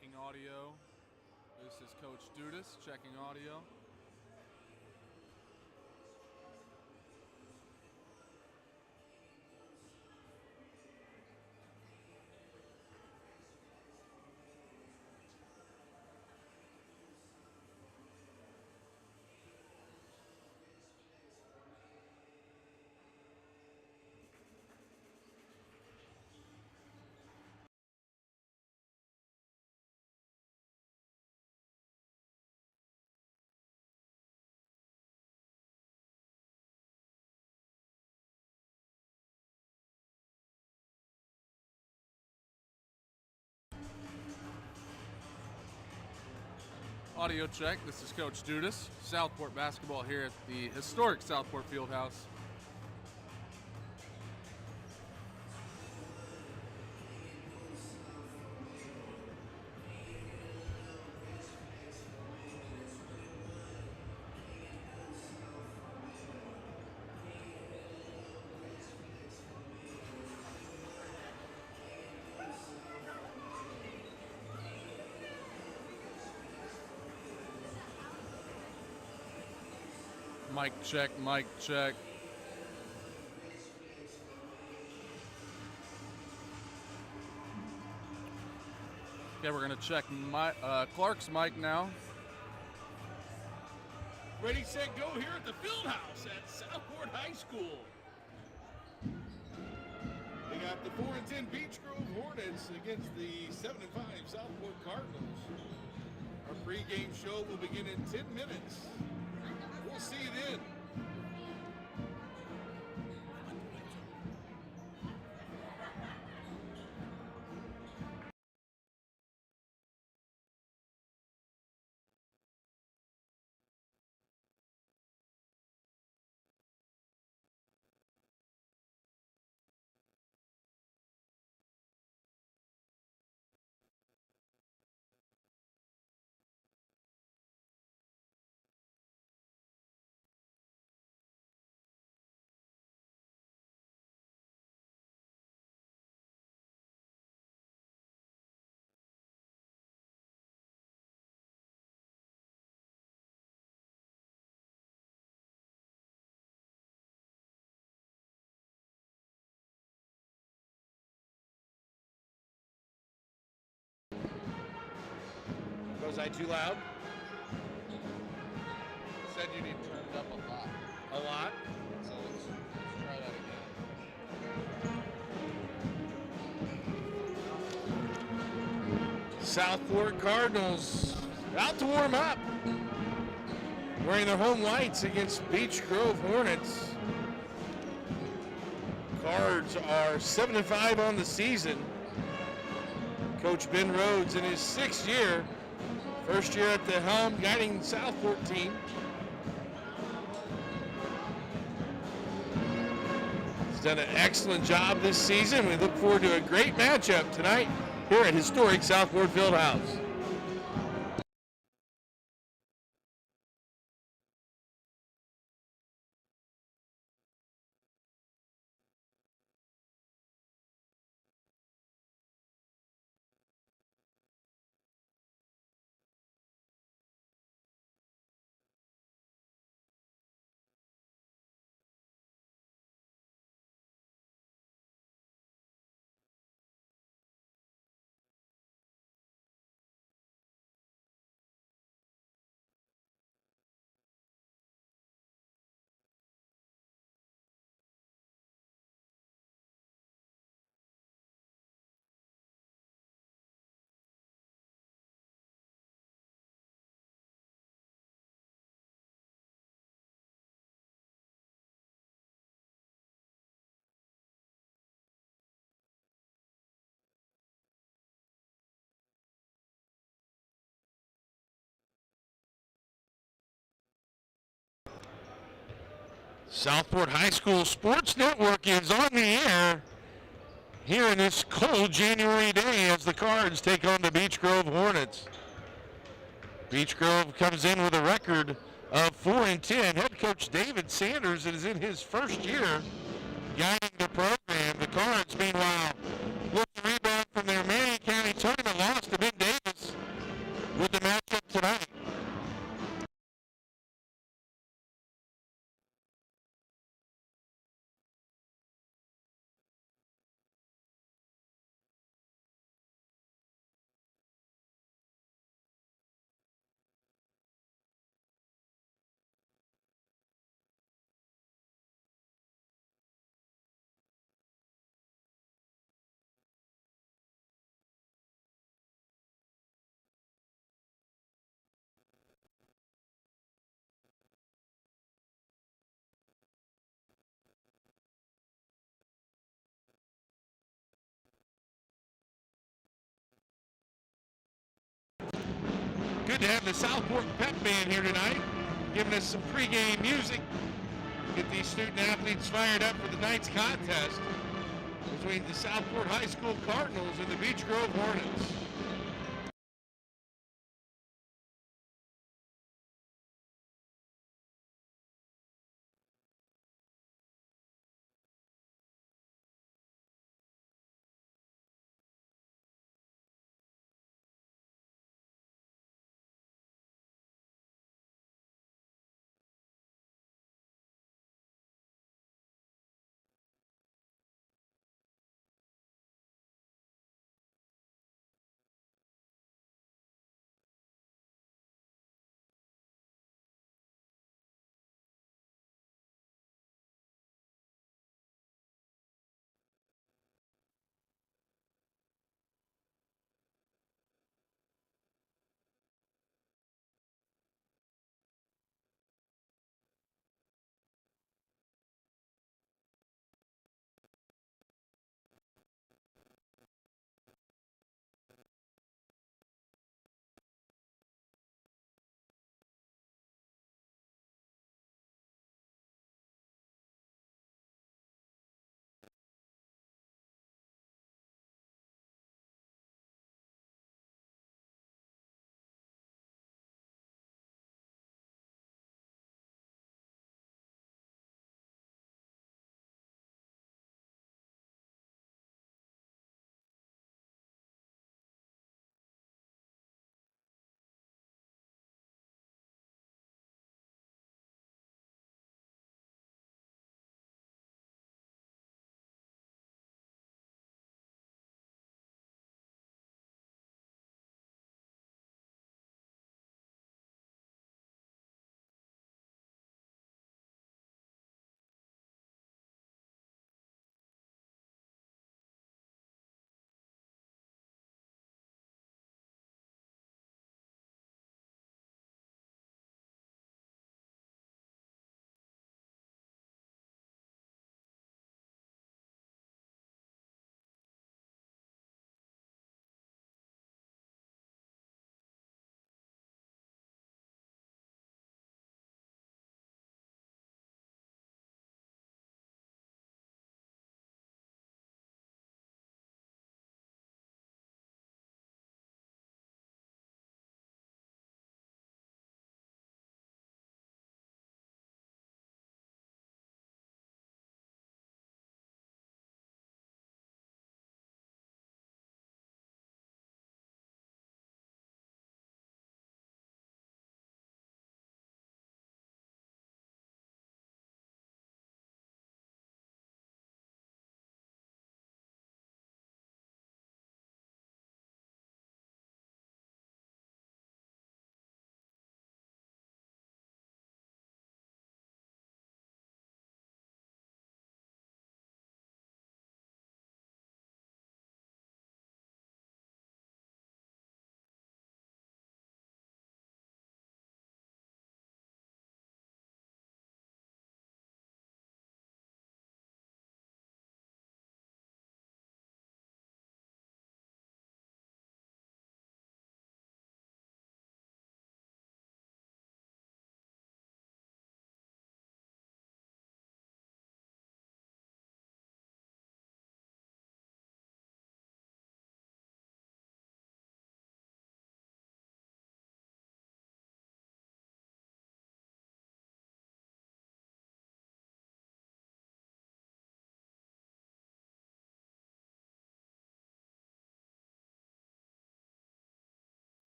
Checking audio. This is Coach Dudas checking audio. Audio check. This is Coach Dudas. Southport basketball here at the historic Southport Fieldhouse. Mic check, mic check. Okay, we're gonna check Clark's mic now. Ready, set, go here at the Fieldhouse at Southport High School. We got the 4-10 Beech Grove Hornets against the 7-5 Southport Cardinals. Our pregame show will begin in 10 minutes. We'll see you then. Was I too loud? Said you need to turn it up a lot. A lot? So let's try that again. Southport Cardinals out to warm up. Wearing their home whites against Beech Grove Hornets. Cards are 7-5 on the season. Coach Ben Rhodes in his 6th year. First year at the helm, guiding the Southport team. He's done an excellent job this season. We look forward to a great matchup tonight here at historic Southport Fieldhouse. Southport High School Sports Network is on the air here in this cold January day as the Cards take on the Beech Grove Hornets. Beech Grove comes in with a record of 4-10. Head coach David Sanders is in his first year guiding the program. The Cards, meanwhile, with the rebound from their Marion County tournament loss to Ben Davis. Good to have the Southport Pep Band here tonight, giving us some pregame music. Get these student athletes fired up for the night's contest between the Southport High School Cardinals and the Beech Grove Hornets.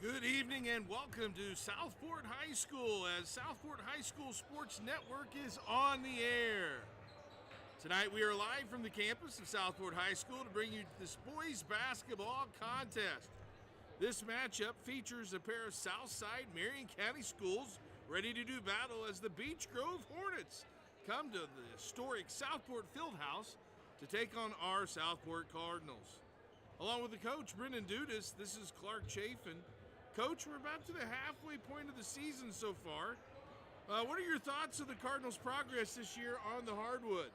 Good evening and welcome to Southport High School as Southport High School Sports Network is on the air. Tonight we are live from the campus of Southport High School to bring you this boys basketball contest. This matchup features a pair of Southside Marion County schools ready to do battle as the Beech Grove Hornets come to the historic Southport Fieldhouse to take on our Southport Cardinals. Along with the coach, Brendan Dudas, this is Clark Chafin. Coach, we're about to the halfway point of the season so far. What are your thoughts of the Cardinals' progress this year on the hardwood?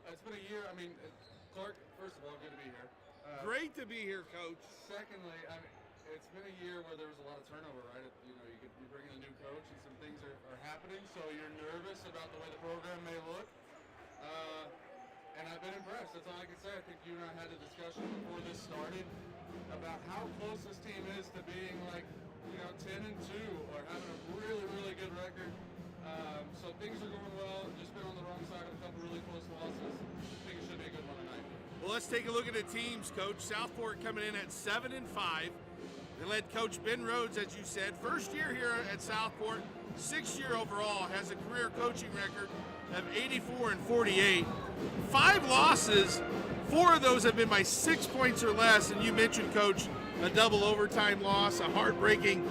It's been a year. I mean, Clark, first of all, good to be here. Great to be here, Coach. Secondly, it's been a year where there was a lot of turnover, right? You bring in a new coach and some things are happening, so you're nervous about the way the program may look. And I've been impressed. That's all I can say. I think you and I had a discussion before this started about how close this team is to being 10-2 or having a really, really good record. So things are going well. Just been on the wrong side of a couple really close losses. I think it should be a good one tonight. Well, let's take a look at the teams, Coach. Southport coming in at 7-5. They led Coach Ben Rhodes, as you said, first year here at Southport, 6th year overall, has a career coaching record of 84-48. 5 losses, 4 of those have been by 6 points or less, and you mentioned, Coach, a double overtime loss, a heartbreaking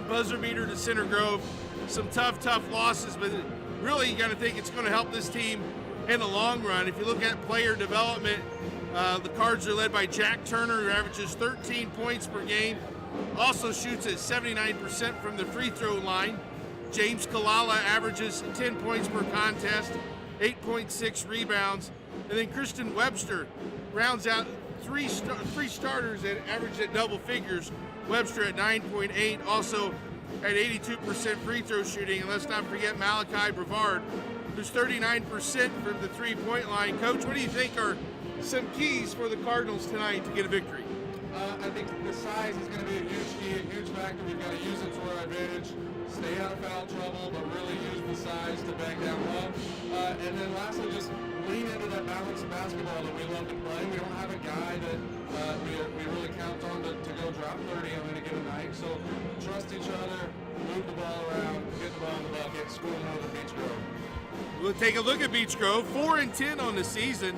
buzzer beater to Center Grove, some tough losses, but really you got to think it's going to help this team in the long run. If you look at player development, the Cards are led by Jack Turner, who averages 13 points per game, also shoots at 79% from the free throw line. James Kalala averages 10 points per contest, 8.6 rebounds. And then Kristen Webster rounds out three starters that average at double figures. Webster at 9.8, also at 82% free throw shooting. And let's not forget Malachi Brevard, who's 39% from the three-point line. Coach, what do you think are some keys for the Cardinals tonight to get a victory? I think the size is going to be a huge key, a huge factor. We've got to use it to our advantage. Stay out of foul trouble, but really use the size to bang down low. And then lastly, just lean into that balanced basketball that we love to play. We don't have a guy that we really count on to go drop 30 on any given night. So trust each other, move the ball around, get the ball in the bucket, score more than Beech Grove. We'll take a look at Beech Grove, 4-10 on the season.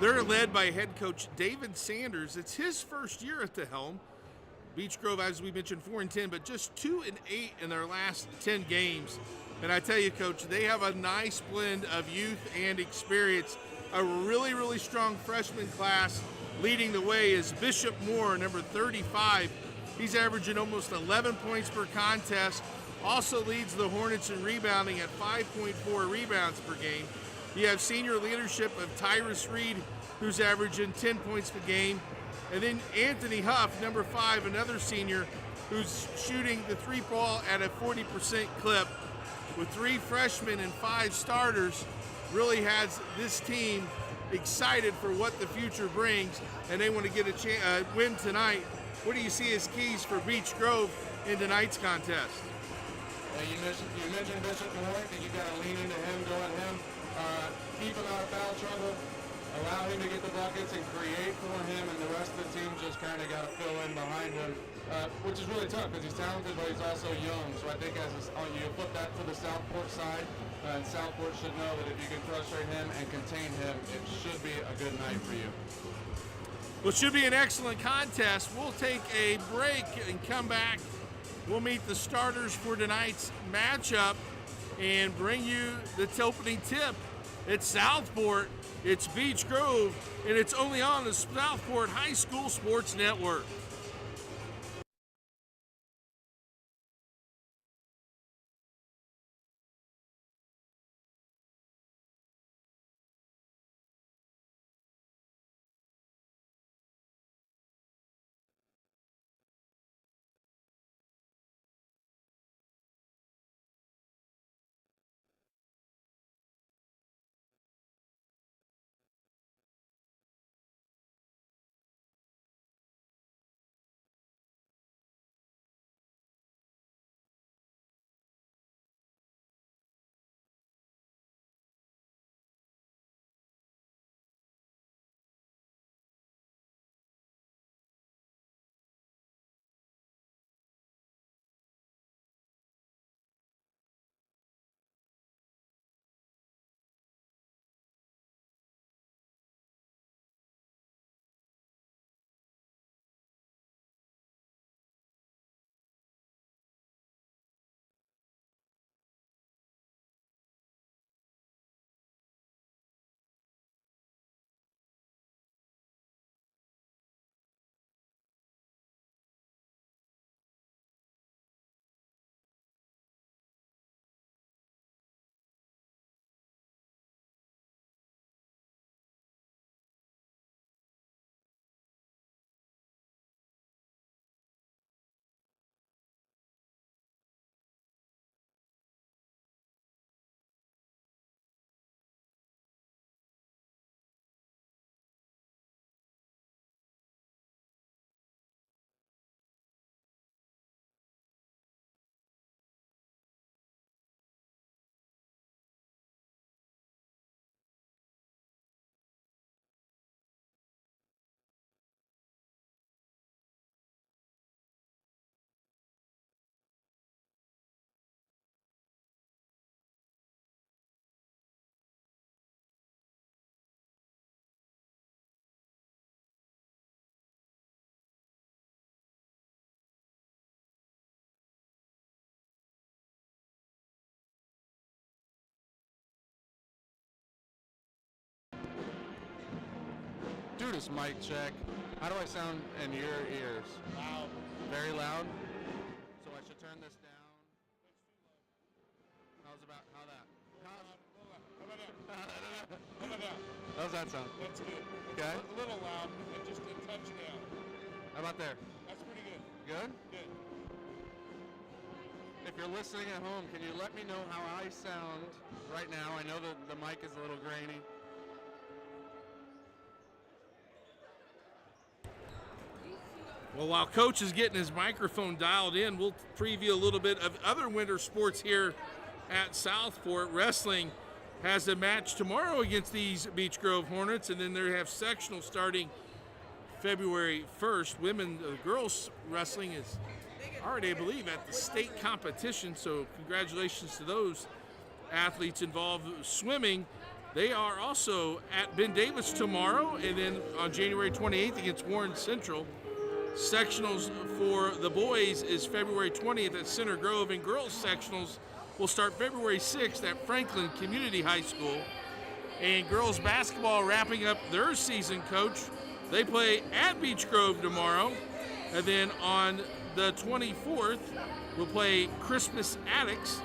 They're led by head coach David Sanders. It's his first year at the helm. Beech Grove, as we mentioned, 4-10, but just 2-8 in their last 10 games. And I tell you, Coach, they have a nice blend of youth and experience. A really, really strong freshman class. Leading the way is Bishop Moore, number 35. He's averaging almost 11 points per contest. Also leads the Hornets in rebounding at 5.4 rebounds per game. You have senior leadership of Tyrus Reed, who's averaging 10 points per game. And then Anthony Huff, number 5, another senior, who's shooting the three ball at a 40% clip. With 3 freshmen and 5 starters, really has this team excited for what the future brings, and they want to get a win tonight. What do you see as keys for Beech Grove in tonight's contest? You mentioned Bishop Moore. I think you've got to lean into him, go at him, keep him out of foul trouble, allow him to get the buckets and create for him, and the rest of the team just kind of got to fill in behind him, which is really tough because he's talented, but he's also young. So I think you flip that to the Southport side, and Southport should know that if you can frustrate him and contain him, it should be a good night for you. Well, it should be an excellent contest. We'll take a break and come back. We'll meet the starters for tonight's matchup and bring you the opening tip. It's Southport, it's Beech Grove, and it's only on the Southport High School Sports Network. Judas, mic check. How do I sound in your ears? Loud. Very loud? So I should turn this down? How that? How about that? How about that? How's that sound? That's good. Okay. A little loud, and just a touch down. How about there? That's pretty good. Good? Good. If you're listening at home, can you let me know how I sound right now? I know that the mic is a little grainy. Well, while Coach is getting his microphone dialed in, we'll preview a little bit of other winter sports here at Southport. Wrestling has a match tomorrow against these Beech Grove Hornets, and then they have sectional starting February 1st. Girls wrestling is already, I believe, at the state competition, so congratulations to those athletes involved. Swimming, they are also at Ben Davis tomorrow, and then on January 28th against Warren Central. Sectionals for the boys is February 20th at Center Grove, and girls sectionals will start February 6th at Franklin Community High School. And girls basketball wrapping up their season, Coach. They play at Beech Grove tomorrow, and then on the 24th, we'll play Christmas Addicts.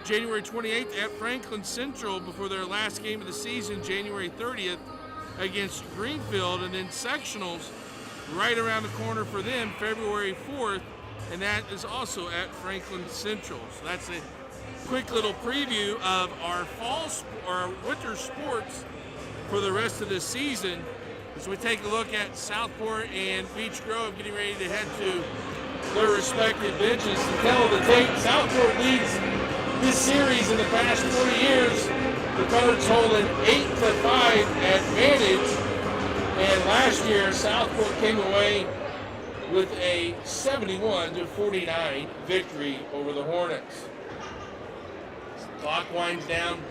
January 28th at Franklin Central before their last game of the season, January 30th against Greenfield, and then sectionals right around the corner for them, February 4th, and that is also at Franklin Central. So that's a quick little preview of our winter sports for the rest of the season as we take a look at Southport and Beech Grove getting ready to head to their respective benches. To tell the tape, Southport leads this series in the past 4 years. The Cards hold an 8-5 advantage. And last year, Southport came away with a 71-49 victory over the Hornets. As the clock winds down,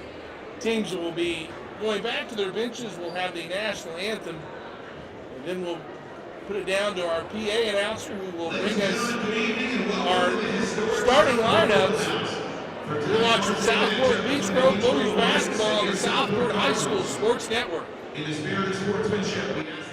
teams will be going back to their benches. We'll have the national anthem, and then we'll put it down to our PA announcer who will bring us our starting lineups. We're watching Southport Beech Grove Boys basketball on the Southport High School Sports Network. In the spirit of sportsmanship, we ask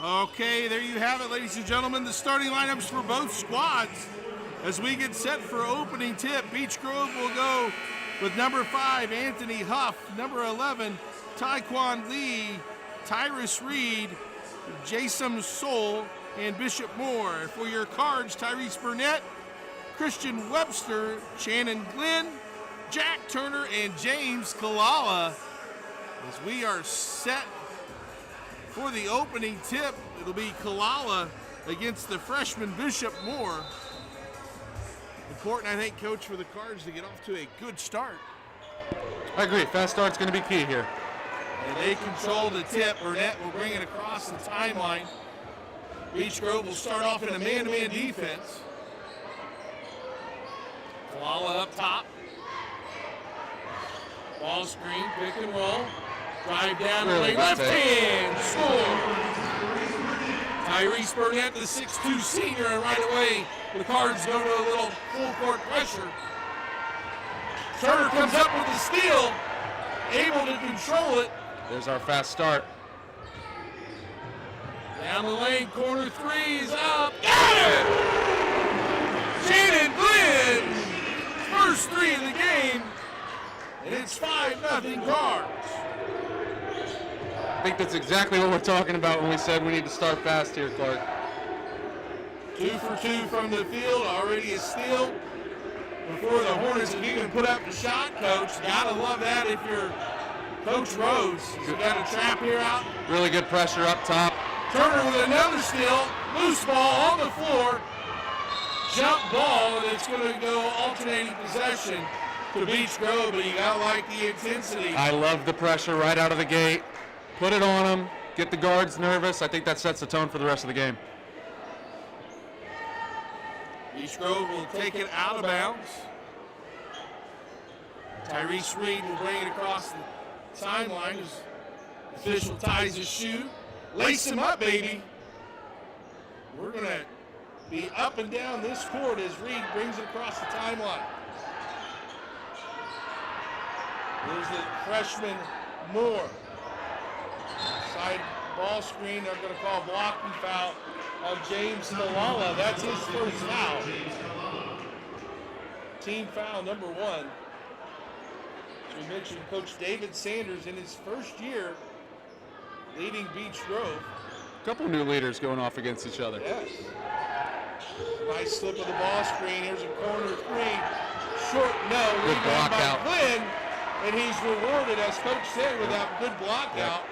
Okay, there you have it, ladies and gentlemen. The starting lineups for both squads. As we get set for opening tip, Beech Grove will go with number 5, Anthony Huff, number 11, Taekwon Lee, Tyrus Reed, Jason Soul, and Bishop Moore. For your cards, Tyrese Burnett, Christian Webster, Shannon Glenn, Jack Turner, and James Kalala. As we are set for the opening tip, it'll be Kalala against the freshman Bishop Moore. Important, I think, Coach, for the Cards to get off to a good start. I agree. Fast start's going to be key here. And they control the tip. Burnett will bring it across the timeline. Beech Grove will start off in a man-to-man defense. Kalala up top. Ball screen, pick and roll. Drive down the lane, left hand, score. Tyrese Burnett, the 6'2 senior, and right away the Cards go to a little full court pressure. Turner comes up with the steal, able to control it. There's our fast start. Down the lane, corner three is up. Got it! Shannon Glenn, first three of the game, and it's 5-0 Cards. I think that's exactly what we're talking about when we said we need to start fast here, Clark. 2 for 2 from the field, already a steal. Before the Hornets have even put up the shot, Coach. Gotta love that if you're Coach Rose. He's got a trap here out. Really good pressure up top. Turner with another steal. Loose ball on the floor. Jump ball, and it's going to go alternating possession to Beech Grove, but you gotta like the intensity. I love the pressure right out of the gate. Put it on them, get the guards nervous. I think that sets the tone for the rest of the game. Beech Grove will take it out of bounds. Tyrese Reed will bring it across the timeline as the official ties his shoe. Lace him up, baby. We're going to be up and down this court as Reed brings it across the timeline. There's the freshman Moore. Side ball screen, they're going to call blocking foul on James Kalala. That's his first foul. Team foul number 1. As we mentioned, Coach David Sanders in his first year leading Beech Grove. A couple new leaders going off against each other. Yes. Nice slip of the ball screen. Here's a corner three. Short no. Good block by out. Glenn, and he's rewarded, as Coach said, with that good block out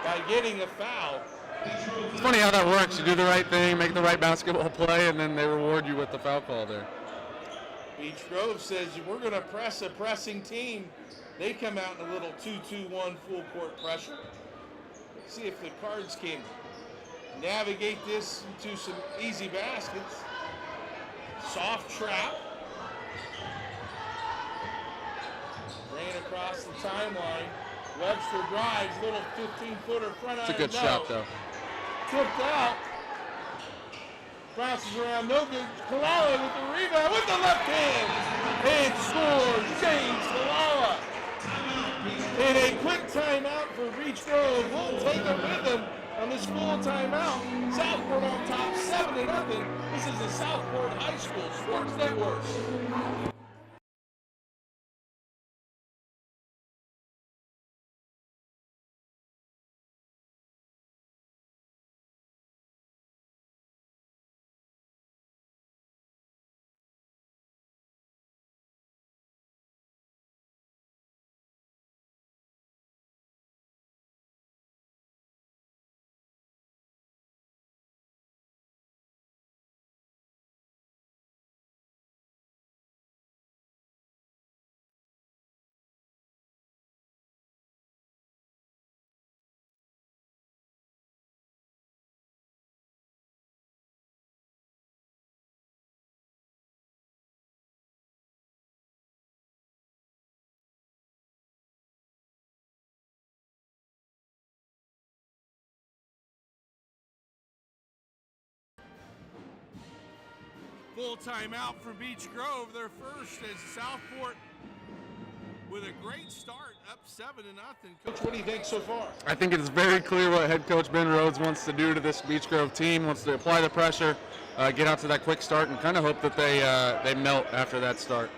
by getting a foul. It's funny how that works. You do the right thing, make the right basketball play, and then they reward you with the foul call there. Beech Grove says we're going to press a pressing team. They come out in a little 2-2-1 full court pressure. Let's see if the Cards can navigate this into some easy baskets. Soft trap. Ran across the timeline. Webster drives, little 15-footer front It's a iron, good shot, though. Tipped out. Bounces around, no good. Kalala with the rebound with the left hand. And scores, James Kalala. And a quick timeout for Beech Grove. We'll take them with them on this full timeout. Southport on top, 7-0. This is the Southport High School Sports Network. Full timeout for Beech Grove, their first, as Southport with a great start, up 7-0. Coach, what do you think so far? I think it's very clear what head coach Ben Rhodes wants to do to this Beech Grove team. Wants to apply the pressure, get out to that quick start, and kind of hope that they melt after that start.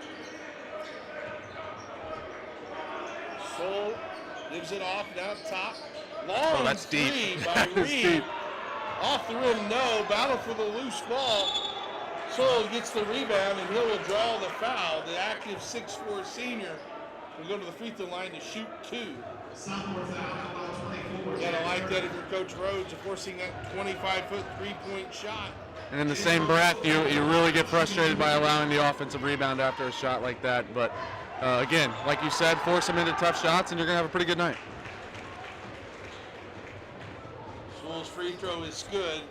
Soul gives it off down top. Long Oh, that's deep. three by That is Reed. deep. Off the rim, no. Battle for the loose ball. Soul gets the rebound, and he'll withdraw the foul. The active 6'4" senior will go to the free throw line to shoot 2. Southport foul, 24. You gotta like that if you're Coach Rhodes, forcing that 25-foot three-point shot. And in the same breath, you really get frustrated by allowing the offensive rebound after a shot like that. But again, like you said, force them into tough shots, and you're gonna have a pretty good night. Soul's free throw is good.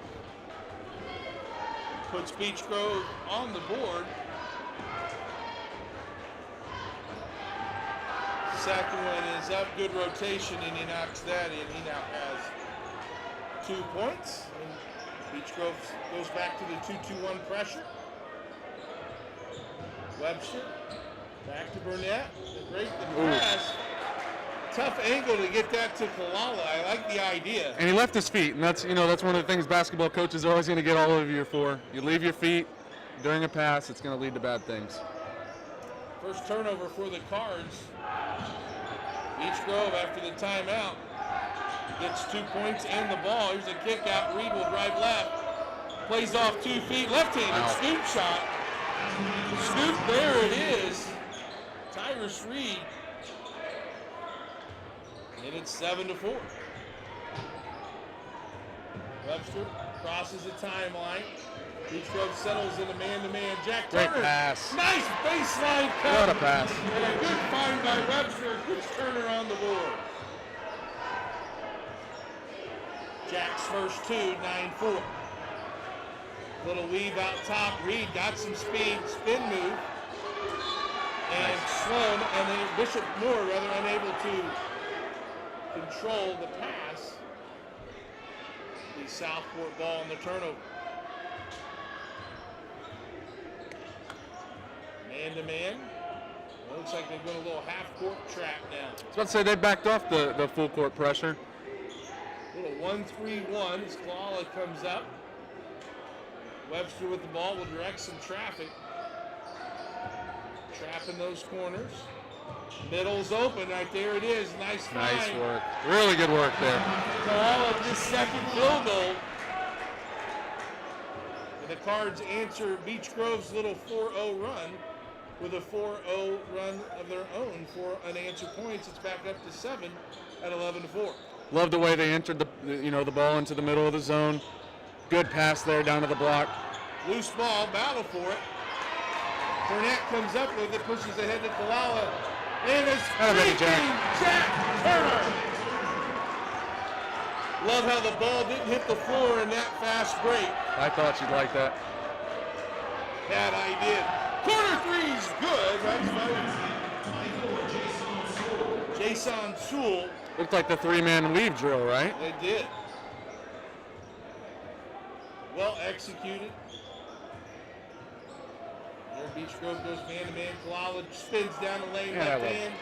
Puts Beech Grove on the board. Second one is up, good rotation, and he knocks that in. He now has 2 points. And Beech Grove goes back to the 2-2-1 pressure. Webster, back to Burnett. Great the pass. Tough angle to get that to Kalala. I like the idea. And he left his feet, and that's one of the things basketball coaches are always going to get all over you for. You leave your feet during a pass, it's going to lead to bad things. First turnover for the Cards. Beech Grove after the timeout gets 2 points and the ball. Here's a kick out. Reed will drive left. Plays off 2 feet. Left-handed scoop shot. Scoop, there it is. Tyrus Reed. And it's 7-4. Webster crosses the timeline. Beech Grove settles in a man-to-man. Jack Great Turner. pass. Nice baseline cut. What a pass. And a good find by Webster. Puts Turner on the board. Jack's first 2, 9-4. Little weave out top. Reed got some speed, spin move. And Sloan, and then Bishop Moore rather unable to control the pass. The Southport ball on the turnover. Man-to-man. Looks like they're going a little half-court trap now. I was about to say they backed off the full court pressure. Little 1-3-1 as Kalala comes up. Webster with the ball will direct some traffic. Trapping those corners. Middle's open, right there it is. Nice find. Nice work. Really good work there. Kalala this second field goal. And the Cards answer Beech Grove's little 4-0 run with a 4-0 run of their own for unanswered points. It's back up to 7 at 11-4. Love the way they entered the ball into the middle of the zone. Good pass there down to the block. Loose ball, battle for it. Burnett comes up with it, pushes ahead to Kalala. And it's Ready, Jack Turner. Love how the ball didn't hit the floor in that fast break. I thought you'd like that. That I did. Corner three's good. That's right. Jason Sewell. Looked like the 3-man weave drill, right? They did. Well executed. There Beech Grove goes man-to-man. Kalala spins down the lane left hand.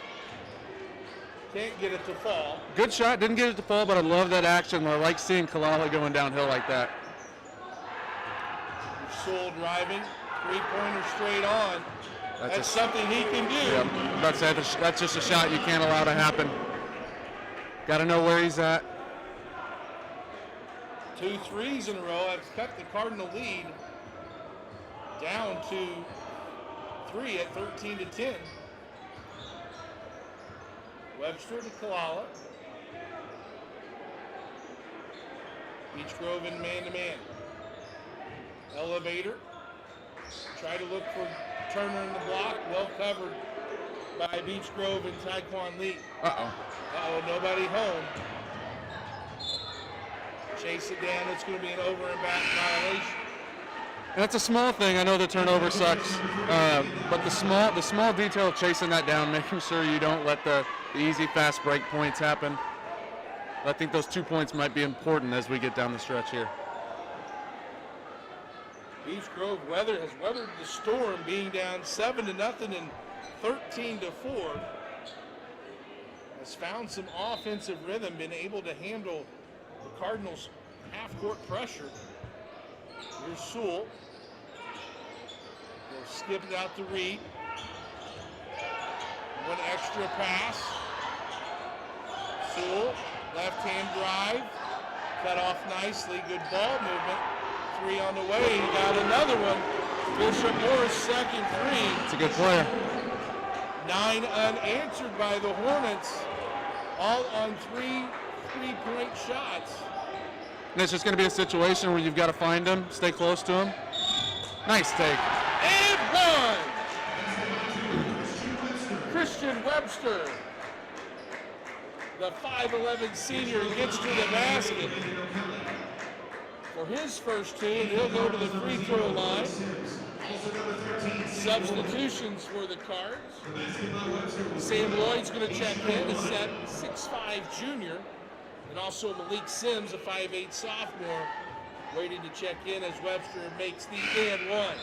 Can't get it to fall. Good shot. Didn't get it to fall, but I love that action. I like seeing Kalala going downhill like that. Sewell driving. Three-pointer straight on. That's something he can do. Yeah, I'm about to say that's just a shot you can't allow to happen. Got to know where he's at. 2 threes in a row. That's cut the Cardinal lead down to 3 at 13-10. Webster to Kalala. Beech Grove in man-to-man. Elevator. Try to look for Turner in the block. Well covered by Beech Grove and Taekwon Lee. Uh-oh, nobody home. Chase it down. It's going to be an over and back violation. And that's a small thing. I know the turnover sucks, but the small detail of chasing that down, making sure you don't let the easy fast break points happen. I think those 2 points might be important as we get down the stretch here. Beech Grove has weathered the storm, being down 7-0 and 13-4. has found some offensive rhythm, been able to handle the Cardinals' half-court pressure. Here's Sewell. They'll skip it out to Reed. One extra pass. Sewell, left-hand drive. Cut off nicely, good ball movement. 3 on the way, he got another one. Bishop Moore's second 3. It's a good player. 9 unanswered by the Hornets, all on 3 3-point shots. And it's just going to be a situation where you've got to find him, stay close to him. Nice take. And one! Christian Webster, the 5'11 senior, gets to the basket for his first 2, and he'll go to the free throw line. Substitutions for the Cards. Sam Lloyd's going to check in, a 6'5 junior, and also Malik Sims, a 5'8 sophomore, waiting to check in as Webster makes the and one.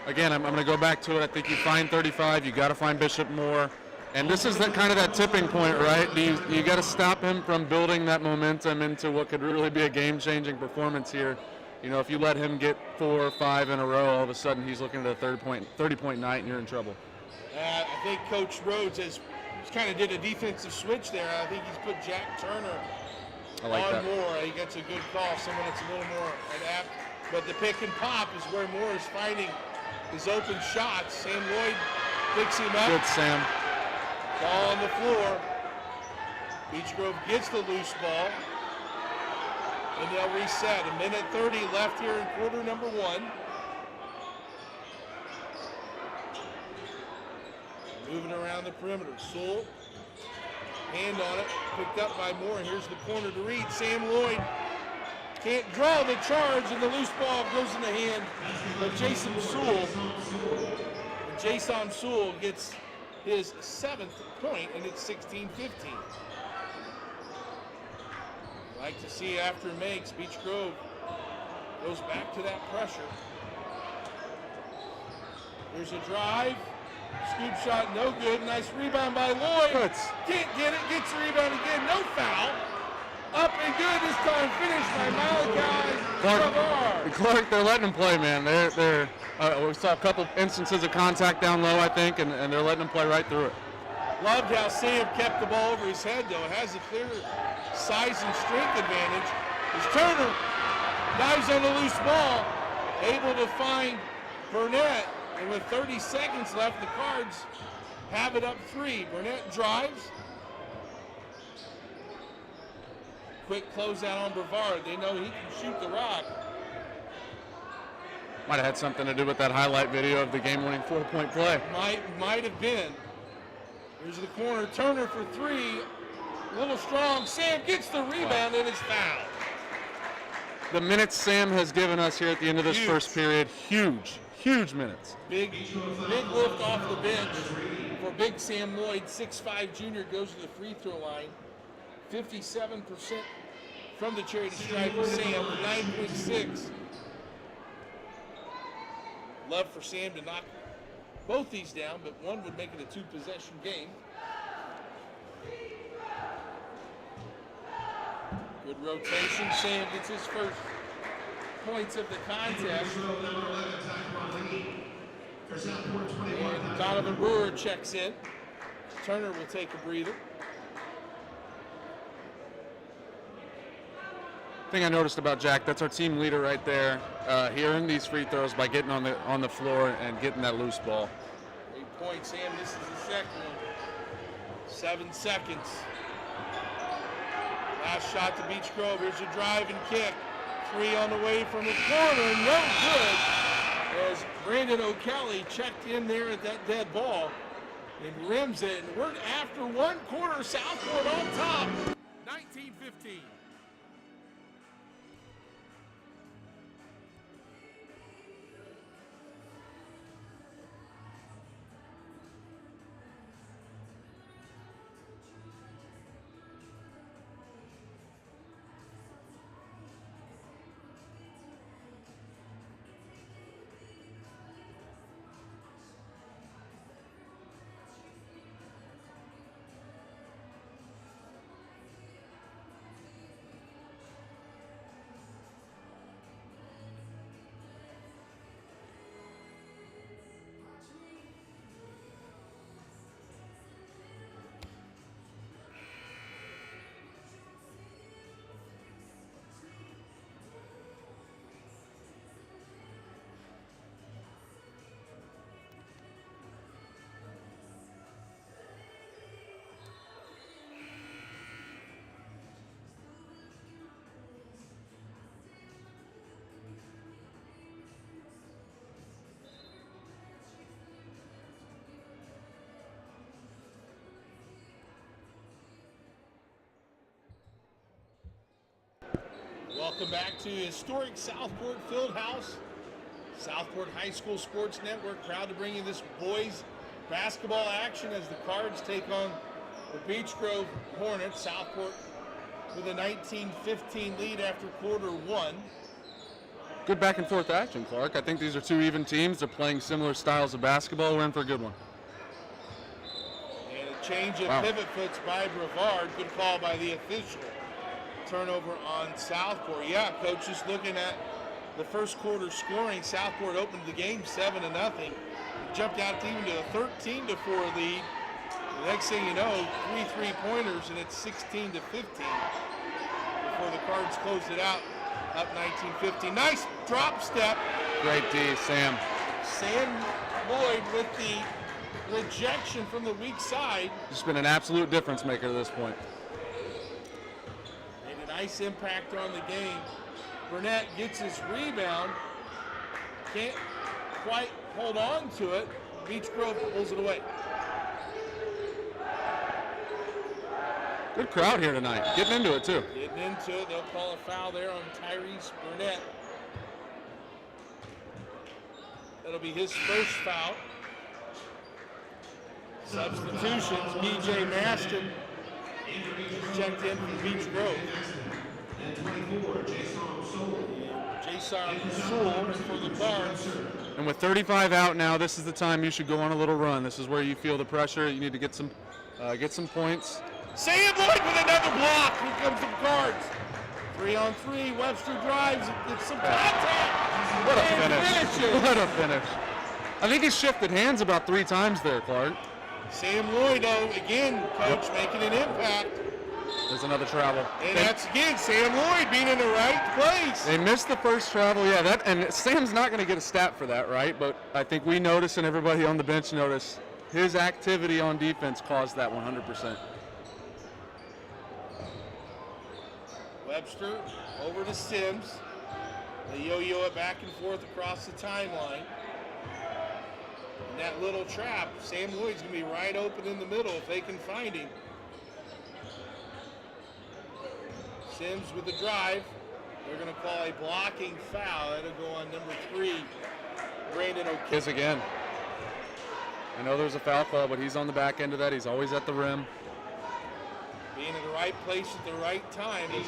Again, I'm going to go back to it. I think you find 35, you got to find Bishop Moore. And this is that kind of that tipping point, right? You got to stop him from building that momentum into what could really be a game-changing performance here. You know, if you let him get 4 or 5 in a row, all of a sudden he's looking at a 30-point night, and you're in trouble. I think Coach Rhodes has kind of did a defensive switch there. I think he's put Jack Turner on Moore. He gets a good call, someone that's a little more adept. But the pick and pop is where Moore is finding his open shots. Sam Lloyd picks him up. Good, Sam. Ball on the floor. Beech Grove gets the loose ball. And they'll reset. 1:30 left here in quarter number 1. Moving around the perimeter. Sewell, hand on it, picked up by Moore. Here's the corner to Reed. Sam Lloyd can't draw the charge, and the loose ball goes in the hand of Jason Sewell. And Jason Sewell gets his 7th point, and it's 16-15. Like to see after makes, Beech Grove goes back to that pressure. There's a drive, scoop shot, no good. Nice rebound by Lloyd. Can't get it, gets the rebound again, no foul. Up and good this time, finished by Malachi Travar. Clark, they're letting him play, man. We saw a couple instances of contact down low, I think, and they're letting him play right through it. Loved how Sam kept the ball over his head, though. It has a clear size and strength advantage. As Turner dives on the loose ball, able to find Burnett. And with 30 seconds left, the Cards have it up 3. Burnett drives. Quick closeout on Brevard. They know he can shoot the rock. Might have had something to do with that highlight video of the game-winning 4-point play. Might have been. Here's the corner. Turner for 3. A little strong. Sam gets the rebound and is fouled. The minutes Sam has given us here at the end of this first period, huge minutes. Big lift off the bench for big Sam Lloyd. 6'5 junior goes to the free throw line. 57% from the charity stripe for Sam with 9.6. Love for Sam to knock both these down, but one would make it a 2-possession game. Good rotation. Sam gets his first points of the contest. And Donovan Brewer checks in. Turner will take a breather. Thing I noticed about Jack, that's our team leader right there, hearing these free throws by getting on the floor and getting that loose ball. 8 points, Sam. This is the second one. 7 seconds. Last shot to Beech Grove. Here's a drive and kick. 3 on the way from the corner. No good. As Brandon O'Kelly checked in there at that dead ball and rims it. And we're after 1 quarter. Southport on top. 19-15. Welcome back to historic Southport Fieldhouse. Southport High School Sports Network proud to bring you this boys basketball action as the Cards take on the Beech Grove Hornets. Southport with a 19-15 lead after quarter one. Good back and forth action, Clark. I think these are two even teams. They're playing similar styles of basketball. We're in for a good one. And a change of pivot foots by Brevard. Good call by the official. Turnover on Southport. Yeah, Coach, just looking at the first quarter scoring, Southport opened the game 7-0. Jumped out even to a 13-4 lead. The next thing you know, 3 3-pointers, and it's 16-15 before the Cards closed it out, up 19-15. Nice drop step. Great D, Sam. Sam Lloyd with the rejection from the weak side. Just been an absolute difference maker to this point. Made a nice impact on the game. Burnett gets his rebound. Can't quite hold on to it. Beech Grove pulls it away. Good crowd here tonight. Getting into it, too. Getting into it. They'll call a foul there on Tyrese Burnett. That'll be his first foul. Substitutions. B.J. Maston checked in from Beech Grove. And 24, Jason Sewell for the Cards. And with 35 out now, this is the time you should go on a little run. This is where you feel the pressure. You need to get some points. Sam Lloyd with another block. Here comes the Cards. 3-on-3. Webster drives. Gets some contact. What a And finish. finishes. What a finish. I think he's shifted hands about 3 times there, Clark. Sam Lloyd, though, again, Coach, making an impact. There's another travel. And that's, again, Sam Lloyd being in the right place. They missed the first travel, and Sam's not going to get a stat for that, right? But I think we notice, and everybody on the bench noticed, his activity on defense caused that 100%. Webster over to Sims. They yo-yo it back and forth across the timeline. And that little trap, Sam Lloyd's going to be right open in the middle if they can find him. Sims with the drive. They're going to call a blocking foul. That'll go on number 3, Brandon O'Keefe. His again. I know there's a foul call, but he's on the back end of that. He's always at the rim. Being in the right place at the right time. He's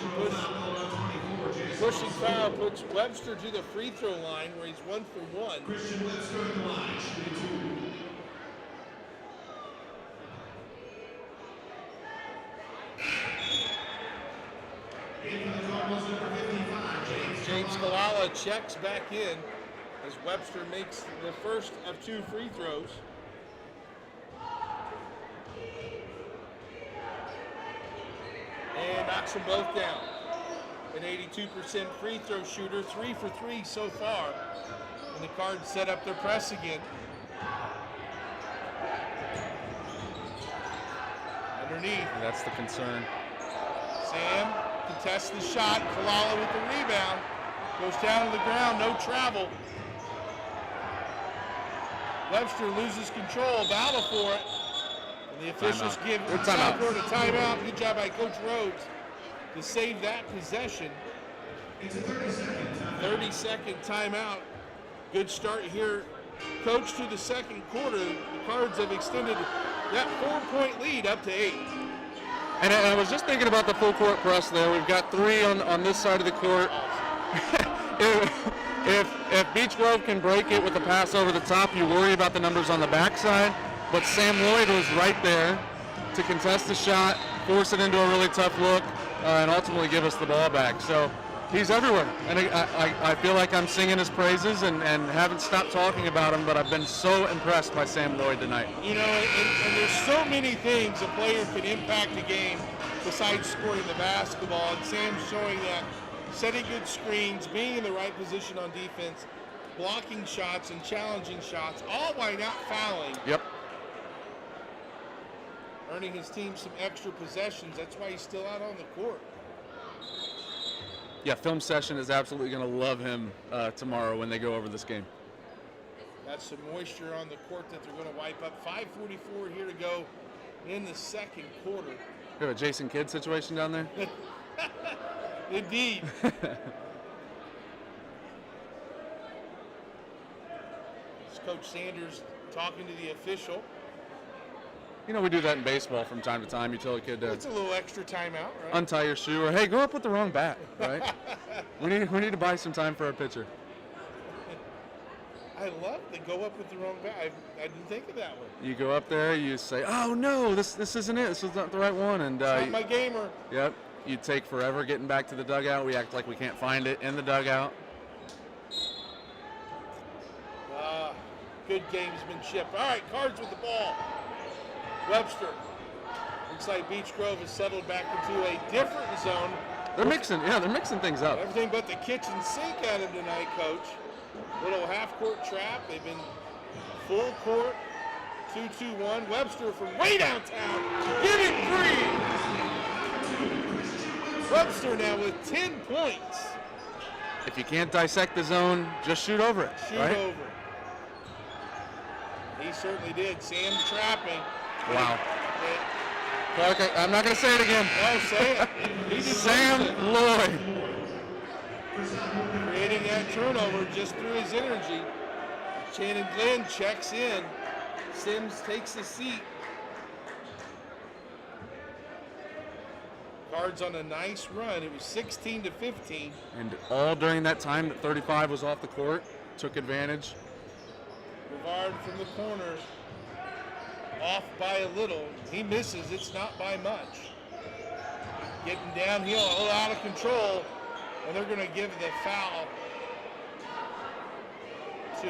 pushing foul puts Webster to the free throw line where he's 1 for 1. Christian Webster at the line, shooting 2. James Kalala checks back in as Webster makes the first of 2 free throws. And knocks them both down. An 82% free throw shooter, 3 for 3 so far. And the Cards set up their press again. Underneath. That's the concern. Sam contests the shot. Kalala with the rebound. Goes down to the ground, no travel. Webster loses control, battle for it. And the officials give Southport a timeout. Good job by Coach Rhodes to save that possession. It's a 30-second timeout. 30-second timeout. Good start here. Coach to the second quarter. The Cards have extended that 4-point lead up to 8. And I was just thinking about the full court press there. We've got 3 on this side of the court. if Beech Grove can break it with a pass over the top, you worry about the numbers on the backside. But Sam Lloyd was right there to contest the shot, force it into a really tough look, and ultimately give us the ball back. So he's everywhere. And I feel like I'm singing his praises and haven't stopped talking about him, but I've been so impressed by Sam Lloyd tonight. You know, and there's so many things a player can impact a game besides scoring the basketball. And Sam's showing that. Setting good screens, being in the right position on defense, blocking shots and challenging shots, all while not fouling. Yep. Earning his team some extra possessions. That's why he's still out on the court. Yeah, film session is absolutely going to love him tomorrow when they go over this game. Got some moisture on the court that they're going to wipe up. 5:44 here to go in the second quarter. You have a Jason Kidd situation down there? Indeed. It's Coach Sanders talking to the official. You know, we do that in baseball from time to time. You tell a kid to It's a little extra timeout, right? untie your shoe, or hey, go up with the wrong bat, right? we need to buy some time for our pitcher. I love to go up with the wrong bat. I didn't think of that one. You go up there, you say, oh no, this isn't it. This is not the right one, and Not my gamer. yep, you take forever getting back to the dugout. We act like we can't find it in the dugout. Good gamesmanship. All right, Cards with the ball. Webster. Looks like Beech Grove has settled back into a different zone. They're mixing things up. Everything but the kitchen sink at him tonight, Coach. Little half-court trap. They've been full court. 2-2-1. Webster from way downtown. Get it free. Webster now with 10 points. If you can't dissect the zone, just shoot over it. Shoot right? over. He certainly did. Sam trapping. Wow. Clark, I'm not going to say it again. No, say it. He Sam deserves it. Lloyd. Creating that turnover just through his energy. Shannon Glenn checks in. Sims takes the seat. Cards on a nice run. It was 16-15. And all during that time that 35 was off the court, took advantage. Brevard from the corner. Off by a little. He misses. It's not by much. Getting downhill, a little out of control. And they're going to give the foul to,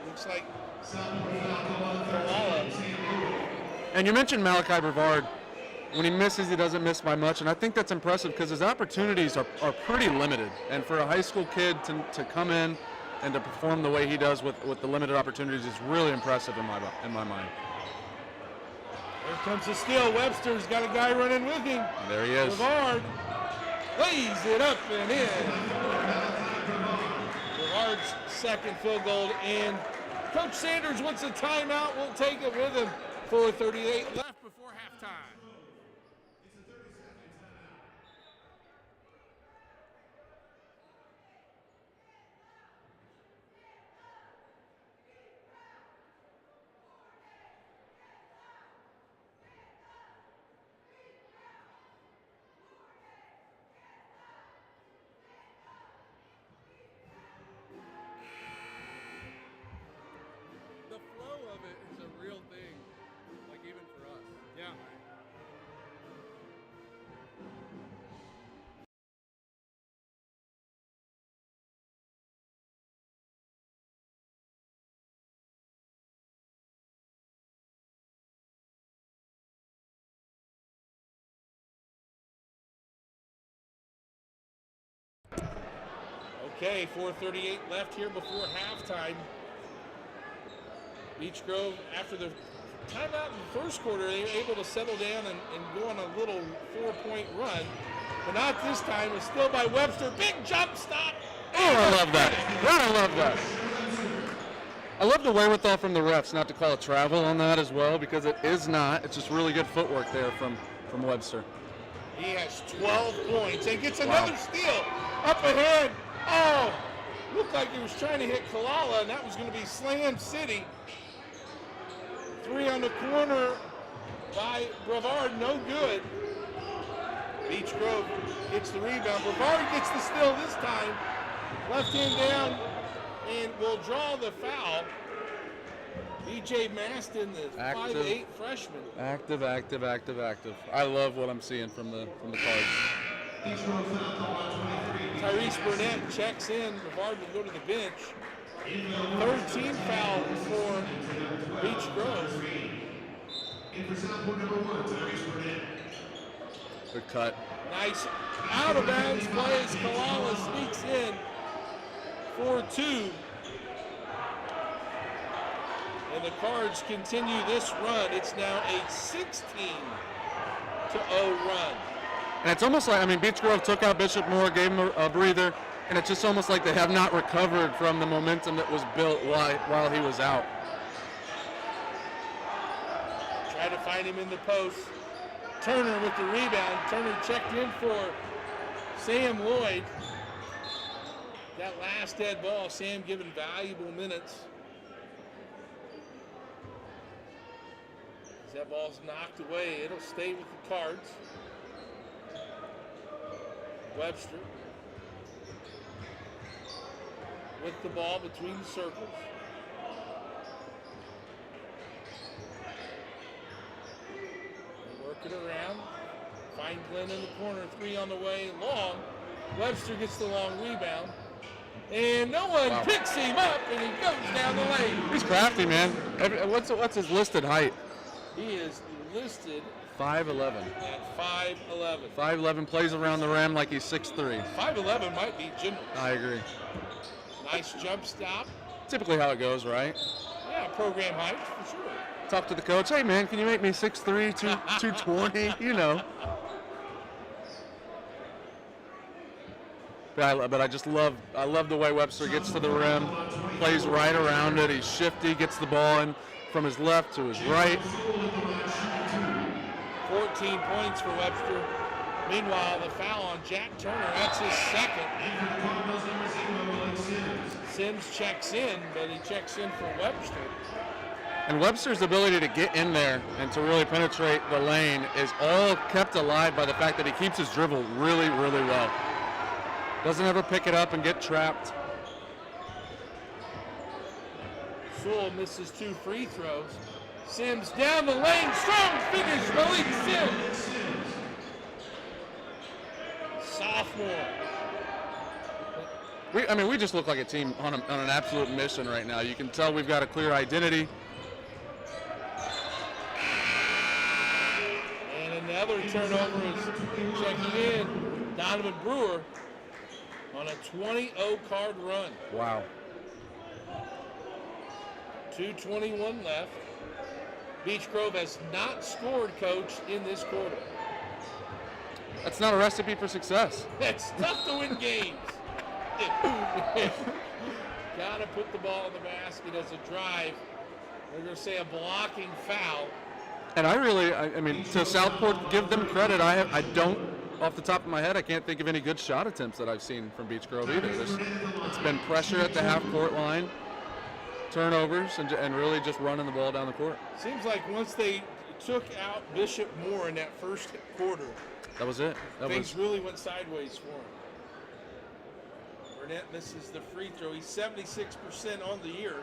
looks like, Kalala. And you mentioned Malachi Brevard. When he misses, he doesn't miss by much, and I think that's impressive because his opportunities are pretty limited. And for a high school kid to come in and to perform the way he does with the limited opportunities is really impressive in my mind. Here comes the steal. Webster's got a guy running with him. And there he is. Brevard lays it up and in. Brevard's second field goal, and Coach Sanders wants a timeout. We'll take it with him. 4:38 left before halftime. The flow of it is a real thing, like even for us. Yeah. Okay, 4:38 left here before halftime. Beech Grove, after the timeout in the first quarter, they were able to settle down and go on a little 4-point run. But not this time. It's still by Webster. Big jump stop. Oh, I love that. I love that. I love the wherewithal from the refs not to call a travel on that as well, because it is not. It's just really good footwork there from Webster. He has 12 points and gets another steal. Up ahead. Oh, looked like he was trying to hit Kalala, and that was going to be Slam City. 3 on the corner by Brevard, no good. Beech Grove gets the rebound. Brevard gets the steal this time. Left hand down and will draw the foul. BJ Maston, the 5'8" freshman. Active. I love what I'm seeing from the Cards. Tyrese Burnett checks in. Brevard will go to the bench. Third team foul for Beech Grove. In for Southport number 1, Tyrese Burnett. Good cut. Nice out of bounds play as Kalala sneaks in. 4-2. And the Cards continue this run. It's now a 16-0 run. And it's almost like, Beech Grove took out Bishop Moore, gave him a breather, and it's just almost like they have not recovered from the momentum that was built while he was out. Try to find him in the post. Turner with the rebound. Turner checked in for Sam Lloyd, that last dead ball, Sam given valuable minutes. As that ball's knocked away, it'll stay with the Cards. Webster with the ball between the circles. They work it around. Find Glenn in the corner, 3 on the way, long. Webster gets the long rebound. And no one picks him up, and he goes down the lane. He's crafty, man. What's his listed height? He is listed 5'11". at 5'11". 5'11", plays around the rim like he's 6'3". 5'11" might be generous. I agree. Nice jump stop. Typically how it goes, right? Yeah, program height for sure. Talk to the coach. Hey, man, can you make me 6'3", 220? You know. But I just love the way Webster gets to the rim, plays right around it. He's shifty, gets the ball in from his left to his right. 14 points for Webster. Meanwhile, the foul on Jack Turner, that's his second. Sims checks in, but he checks in for Webster. And Webster's ability to get in there and to really penetrate the lane is all kept alive by the fact that he keeps his dribble really, really well. Doesn't ever pick it up and get trapped. Sewell misses 2 free throws. Sims down the lane, strong finish, Malik Sims. Sophomore. We just look like a team on an absolute mission right now. You can tell we've got a clear identity. And another turnover is checking in. Donovan Brewer on a 20-0 card run. Wow. 2:21 left. Beech Grove has not scored, Coach, in this quarter. That's not a recipe for success. It's tough to win games. Gotta put the ball in the basket as a drive. They're gonna say a blocking foul. And I mean, to Southport, give them credit. I don't, off the top of my head, I can't think of any good shot attempts that I've seen from Beech Grove either. It's been pressure at the half-court line, turnovers, and really just running the ball down the court. Seems like once they took out Bishop Moore in that first quarter, that was it. Things really went sideways for him. Burnett misses the free throw. He's 76% on the year.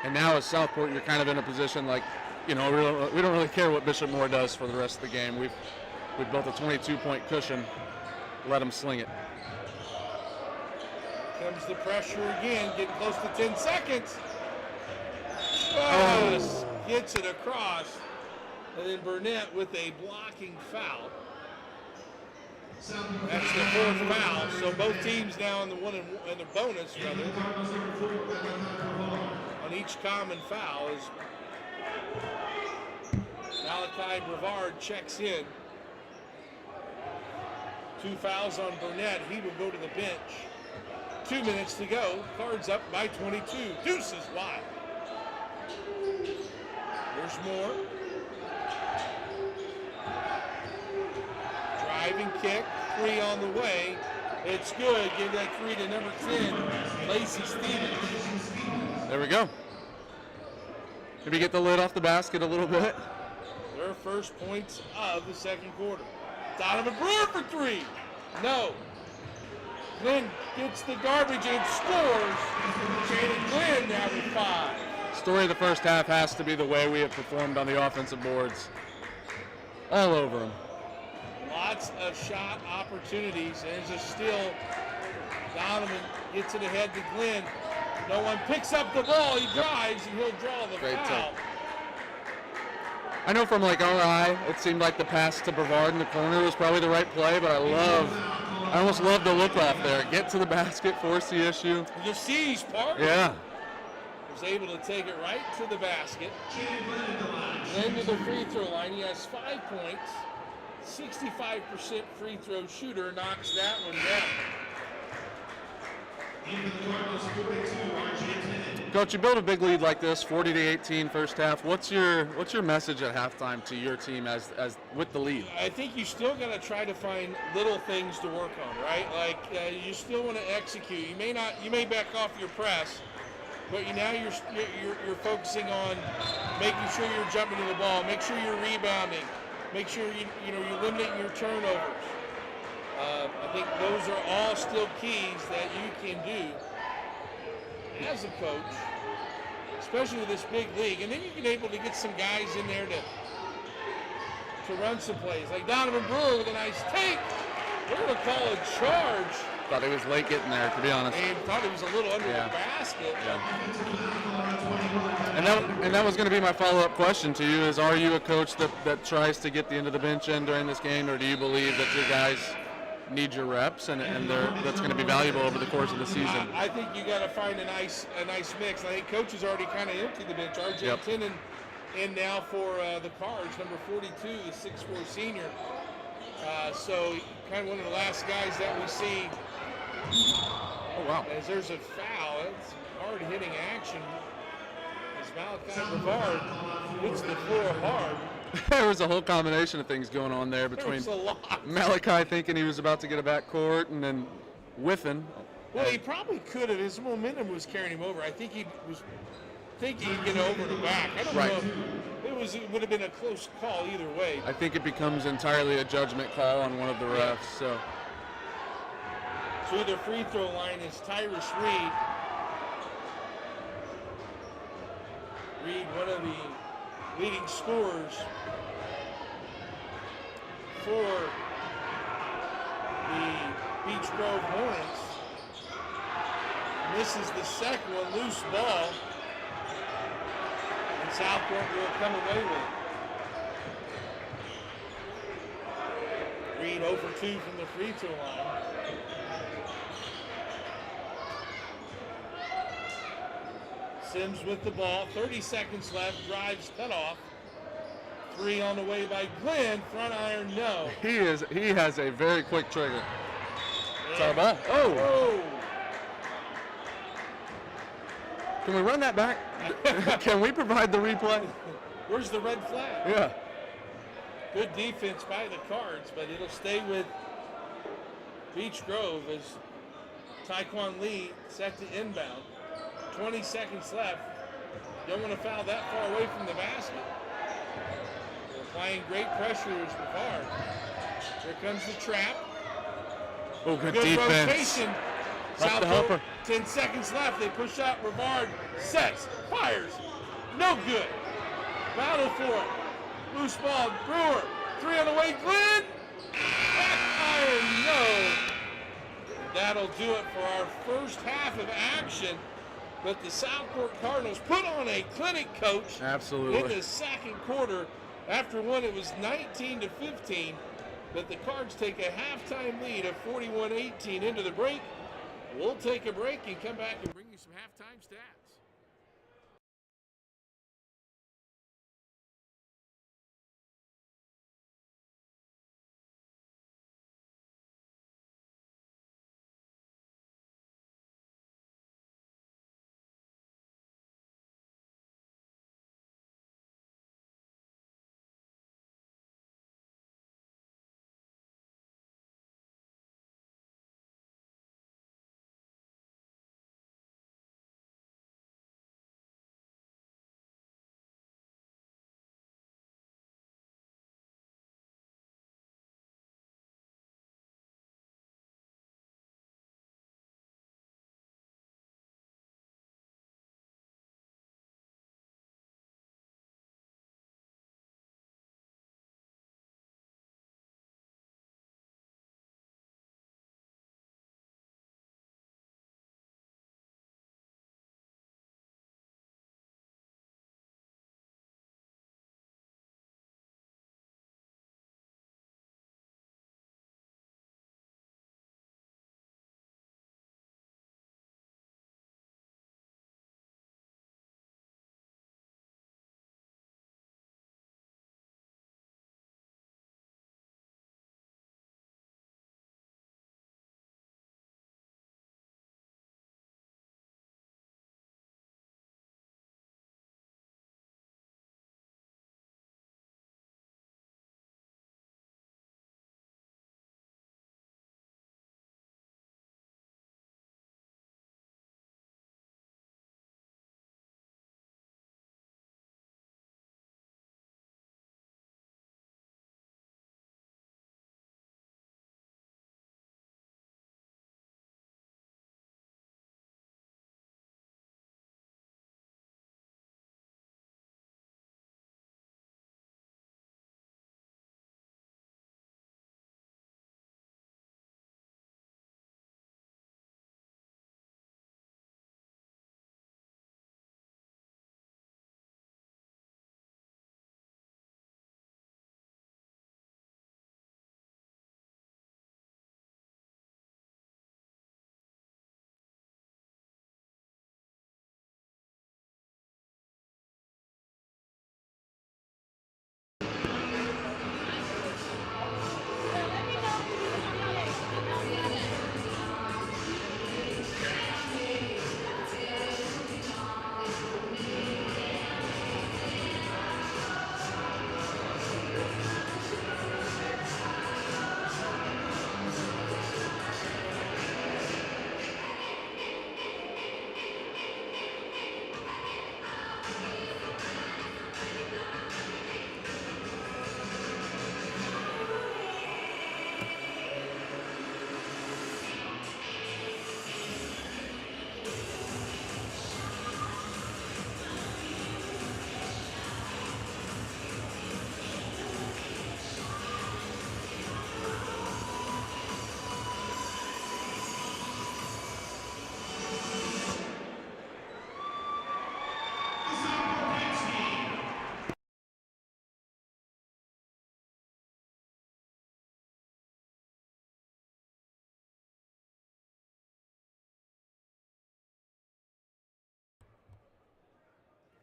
And now as Southport, you're kind of in a position like, we don't really care what Bishop Moore does for the rest of the game. We've built a 22-point cushion. Let him sling it. Comes the pressure again, getting close to 10 seconds. Gets it across. And then Burnett with a blocking foul. That's the 4th foul. So both teams now in the bonus, rather, on each common foul is Malachi Brevard checks in. 2 fouls on Burnett. He will go to the bench. 2 minutes to go. Cards up by 22. Deuces wide. There's more. Driving kick. 3 on the way. It's good. Give that 3 to number 10, Lacey Stevens. There we go. Maybe get the lid off the basket a little bit. Their first points of the second quarter. Donovan Brewer for 3. No. Glenn gets the garbage and scores. Jaden Glenn now with 5. Story of the first half has to be the way we have performed on the offensive boards. All over them. Lots of shot opportunities. And there's a steal. Donovan gets it ahead to Glenn. No one picks up the ball. He drives and he'll draw the foul. I know from like our eye, it seemed like the pass to Brevard in the corner was probably the right play, but I almost love the look off there. Get to the basket, force the issue. The siege part. Yeah. Was able to take it right to the basket. Then to the free throw line. He has 5 points. 65% free throw shooter, knocks that one down. Coach, you build a big lead like this, 40-18 first half. What's your message at halftime to your team as with the lead? I think you still got to try to find little things to work on, right? Like you still want to execute. You may back off your press, but now you're focusing on making sure you're jumping to the ball, make sure you're rebounding, make sure you're limiting your turnovers. I think those are all still keys that you can do as a coach, especially with this big league. And then you can able to get some guys in there to run some plays. Like Donovan Brewer with a nice take. We're going to call a charge. Thought he was late getting there, to be honest. And thought he was a little under the basket. Yeah. And that was going to be my follow-up question to you is, are you a coach that tries to get the end of the bench in during this game, or do you believe that your guys need your reps and that's going to be valuable over the course of the season? I think you got to find a nice mix. I think coach has already kind of emptied the bench. RJ Tennant in now for the Cards, number 42, the 6'4" senior. So kind of one of the last guys that we see. Oh, wow. As there's a foul, it's hard-hitting action. As Malachi Brevard hits the floor hard. There was a whole combination of things going on there between Malachi thinking he was about to get a backcourt and then whiffing. Well, he probably could have. His momentum was carrying him over. I think he was thinking he'd get over the back. I don't know if it would have been a close call either way. I think it becomes entirely a judgment call on one of the refs. So the free throw line is Tyrus Reed. Reed, one of the leading scorers for the Beech Grove Hornets. Misses the second one, loose ball. And Southport will come away with it. Reed 0 for 2 from the free throw line. Sims with the ball, 30 seconds left, drives cut off. 3 on the way by Glenn, front iron no. He has a very quick trigger. Yeah. Oh! Can we run that back? Can we provide the replay? Where's the red flag? Yeah. Good defense by the Cards, but it'll stay with Beech Grove as Taekwon Lee set to inbound. 20 seconds left. Don't want to foul that far away from the basket. They're applying great pressure as Brevard. Here comes the trap. Oh, good defense. Rotation. Southport, 10 seconds left. They push out. Brevard sets, fires. No good. Battle for it. Loose ball. Brewer. 3 on the way. Glenn. Back iron. No. That'll do it for our first half of action. But the Southport Cardinals put on a clinic, Coach. Absolutely. In the second quarter. After one, it was 19-15. But the Cards take a halftime lead of 41-18 into the break. We'll take a break and come back and bring you some halftime stats.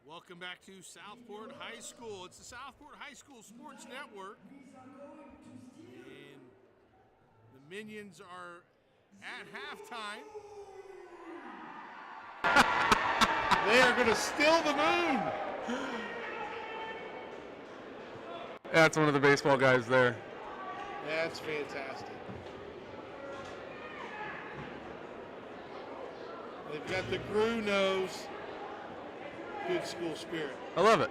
Welcome back to Southport High School. It's the Southport High School Sports Network. And the Minions are at halftime. They are going to steal the moon. That's one of the baseball guys there. That's fantastic. They've got the Gru nose. Good school spirit. I love it.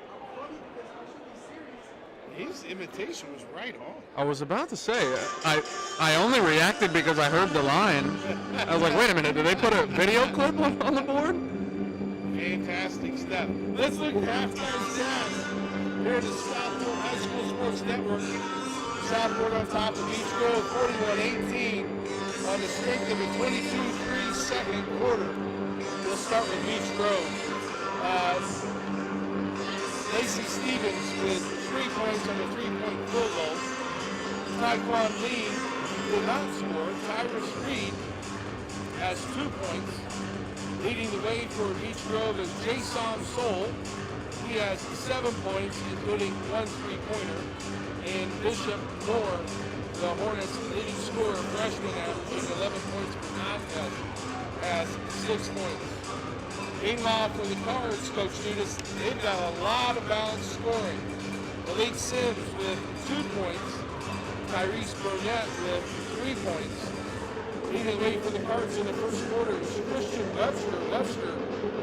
His imitation was right on. I was about to say, I only reacted because I heard the line. I was like, wait a minute, did they put a video clip on the board? Fantastic stuff. Let's look at halftime stats here at the Southport High School Sports Network. Southport on top of Beech Grove, 41-18 on the strength of a 22-3 second quarter. We'll start with Beech Grove. Lacey Stevens with 3 points on a 3-point field goal. Taekwon Lee did not score. Tyrus Reed has 2 points. Leading the way for Beech Grove is Jason Soul. He has 7 points, including 1 3-pointer. And Bishop Moore, the Hornets' leading scorer, freshman, averaging 11 points per contest, has 6 points. Meanwhile, for the Cards, Coach Judas, they've got a lot of balanced scoring. Malik Sims with 2 points. Tyrese Burnett with 3 points. Leading the way for the Cards in the first quarter is Christian Webster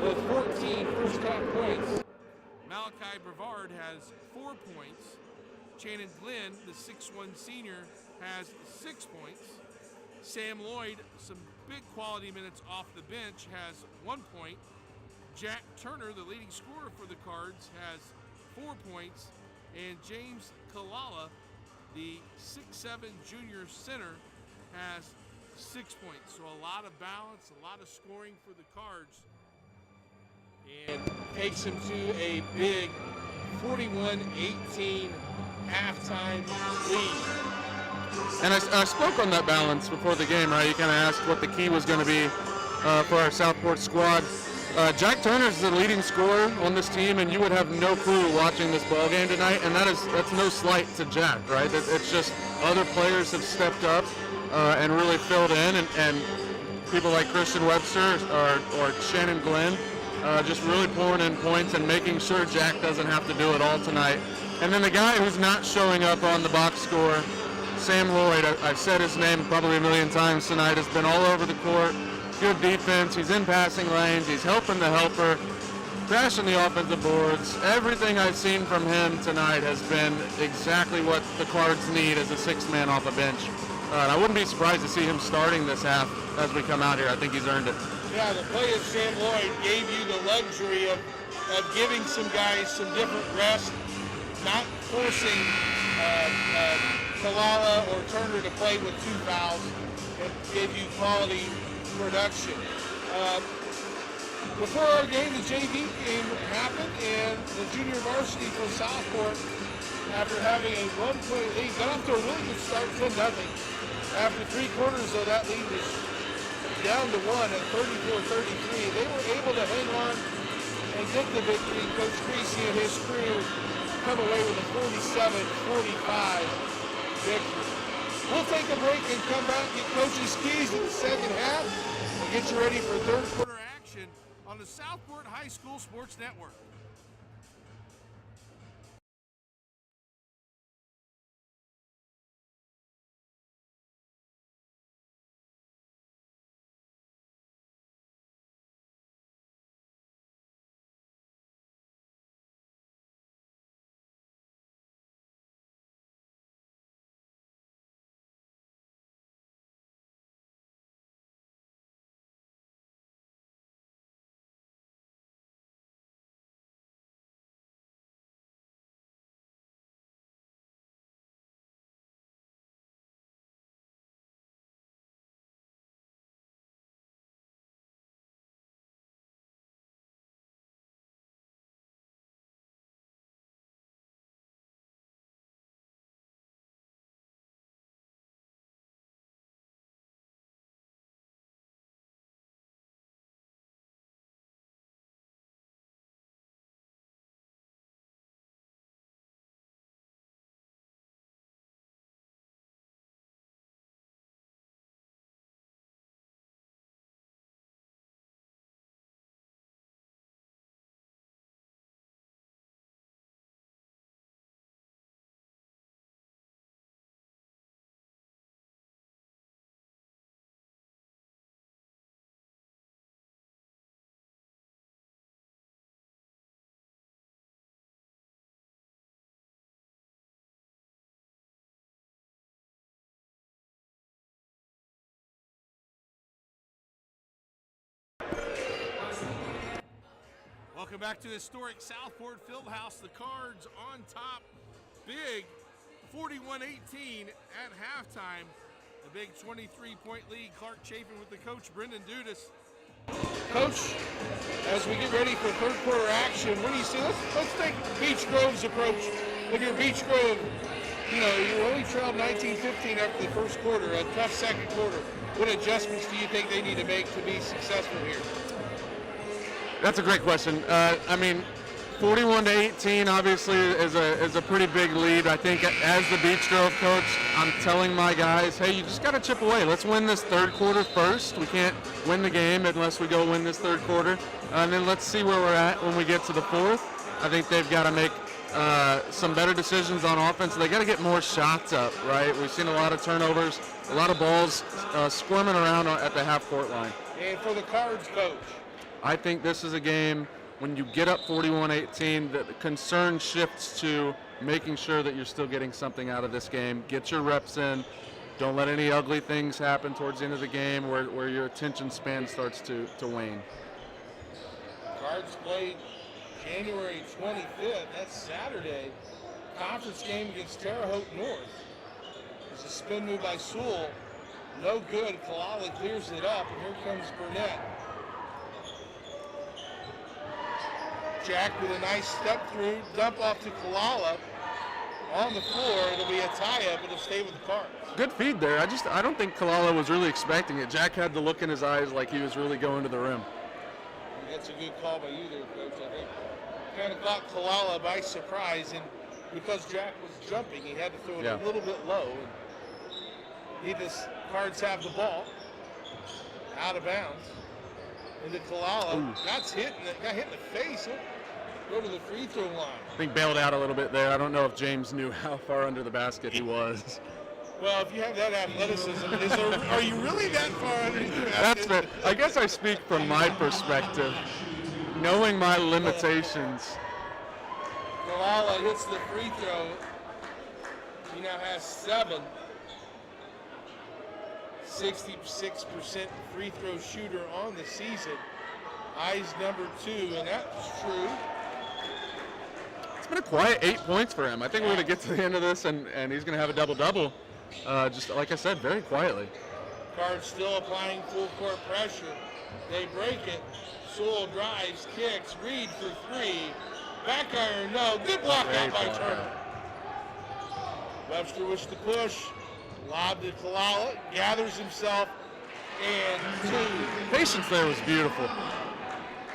with 14 first-half points. Malachi Brevard has 4 points. Shannon Glenn, the 6'1 senior, has 6 points. Sam Lloyd, some big quality minutes off the bench, has 1 point. Jack Turner, the leading scorer for the Cards, has 4 points. And James Kalala, the 6'7 junior center, has 6 points. So a lot of balance, a lot of scoring for the Cards. And takes him to a big 41-18 halftime lead. And I spoke on that balance before the game, right? You kind of asked what the key was going to be for our Southport squad. Jack Turner's the leading scorer on this team, and you would have no clue watching this ball game tonight. And that's no slight to Jack, right? It's just other players have stepped up and really filled in, and people like Christian Webster or Shannon Glenn just really pouring in points and making sure Jack doesn't have to do it all tonight. And then the guy who's not showing up on the box score, Sam Lloyd, I've said his name probably a million times tonight, has been all over the court. Good defense, he's in passing lanes, he's helping the helper, crashing the offensive boards. Everything I've seen from him tonight has been exactly what the Cards need as a 6th man off the bench. I wouldn't be surprised to see him starting this half as we come out here. I think he's earned it. Yeah, the play of Sam Lloyd gave you the luxury of giving some guys some different rest, not forcing Kalala or Turner to play with 2 fouls, and gave you quality production. Before our game, the JV game happened, and the junior varsity for Southport, after having a 1-point lead, got off to a really good start, 10-0. After 3 quarters, though, that lead was down to 1 at 34-33. They were able to hang on and get the victory. Coach Creasy and his crew come away with a 47-45 victory. We'll take a break and come back and get Coach's keys in the second half and get you ready for third quarter Action on the Southport High School Sports Network. Welcome back to historic Southport Fieldhouse. The Cards on top, big, 41-18 at halftime. The big 23-point lead. Clark Chafin with the coach, Brendan Dudas. Coach, as we get ready for third quarter action, what do you see? Let's take Beech Grove's approach. Look at Beech Grove. You only trailed 19-15 after the first quarter, a tough second quarter. What adjustments do you think they need to make to be successful here? That's a great question. 41-18 obviously is a pretty big lead. I think as the Beech Grove coach, I'm telling my guys, hey, you just got to chip away. Let's win this third quarter first. We can't win the game unless we go win this third quarter. And then let's see where we're at when we get to the fourth. I think they've got to make some better decisions on offense. They got to get more shots up, right? We've seen a lot of turnovers, a lot of balls squirming around at the half-court line. And for the Cards coach? I think this is a game when you get up 41-18, the concern shifts to making sure that you're still getting something out of this game. Get your reps in. Don't let any ugly things happen towards the end of the game where your attention span starts to wane. Cards played January 25th. That's Saturday. Conference game against Terre Haute North. There's a spin move by Sewell. No good. Kalala clears it up, and here comes Burnett. Jack with a nice step through, dump off to Kalala. On the floor, it'll be a tie-up. It'll stay with the Cards. Good feed there. I don't think Kalala was really expecting it. Jack had the look in his eyes like he was really going to the rim. That's a good call by you there, Coach. I think kind of caught Kalala by surprise, and because Jack was jumping, he had to throw it a little bit low. And the Cards have the ball out of bounds. Into Kalala, got hit in the face. He'll go to the free throw line. I think bailed out a little bit there. I don't know if James knew how far under the basket he was. Well, if you have that athleticism, are you really that far under the basket? That's fair. I guess I speak from my perspective, knowing my limitations. Kalala hits the free throw. He now has 7. 66% free throw shooter on the season. Eyes number 2, and that's true. It's been a quiet 8 points for him. I think we're going to get to the end of this, and he's going to have a double-double. Just like I said, very quietly. Cards still applying full court pressure. They break it. Sewell drives, kicks, Reed for 3. Back iron, no. Good block out by Turner. Webster wished to push. Lob to Kalala, gathers himself, and 2. Patience there was beautiful.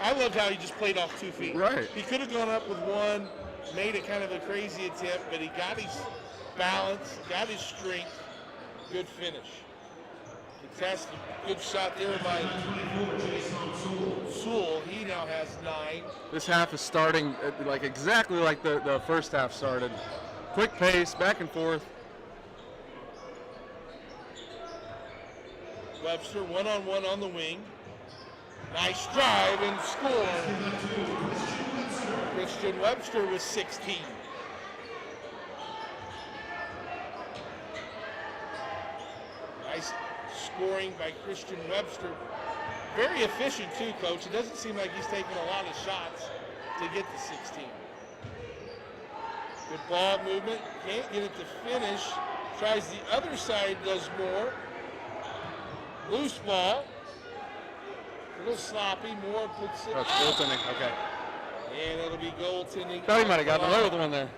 I loved how he just played off 2 feet. Right. He could have gone up with 1, made a kind of a crazy attempt, but he got his balance, got his strength. Good finish. Contested, good shot there by Sewell. He now has 9. This half is starting exactly like the first half started. Quick pace, back and forth. Webster one-on-one on the wing. Nice drive and score. Christian Webster with 16. Nice scoring by Christian Webster. Very efficient too, Coach. It doesn't seem like he's taking a lot of shots to get to 16. Good ball movement. Can't get it to finish. Tries the other side, does more. Loose ball. A little sloppy. Moore puts it. Oh, it's goaltending. Okay. And it'll be goaltending. Thought he might have gotten away with one there.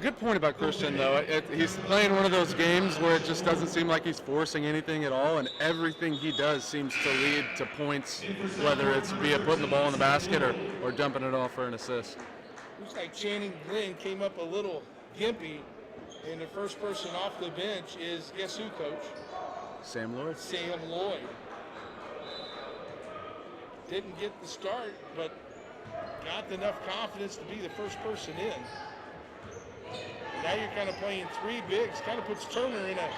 Good point about Christian, though. He's playing one of those games where it just doesn't seem like he's forcing anything at all, and everything he does seems to lead to points, whether it's via putting the ball in the basket or dumping it off for an assist. Looks like Channing Glenn came up a little gimpy, and the first person off the bench is, guess who, Coach? Sam Lloyd. Sam Lloyd. Didn't get the start, but got enough confidence to be the first person in. Now you're kind of playing 3 bigs, kind of puts Turner in a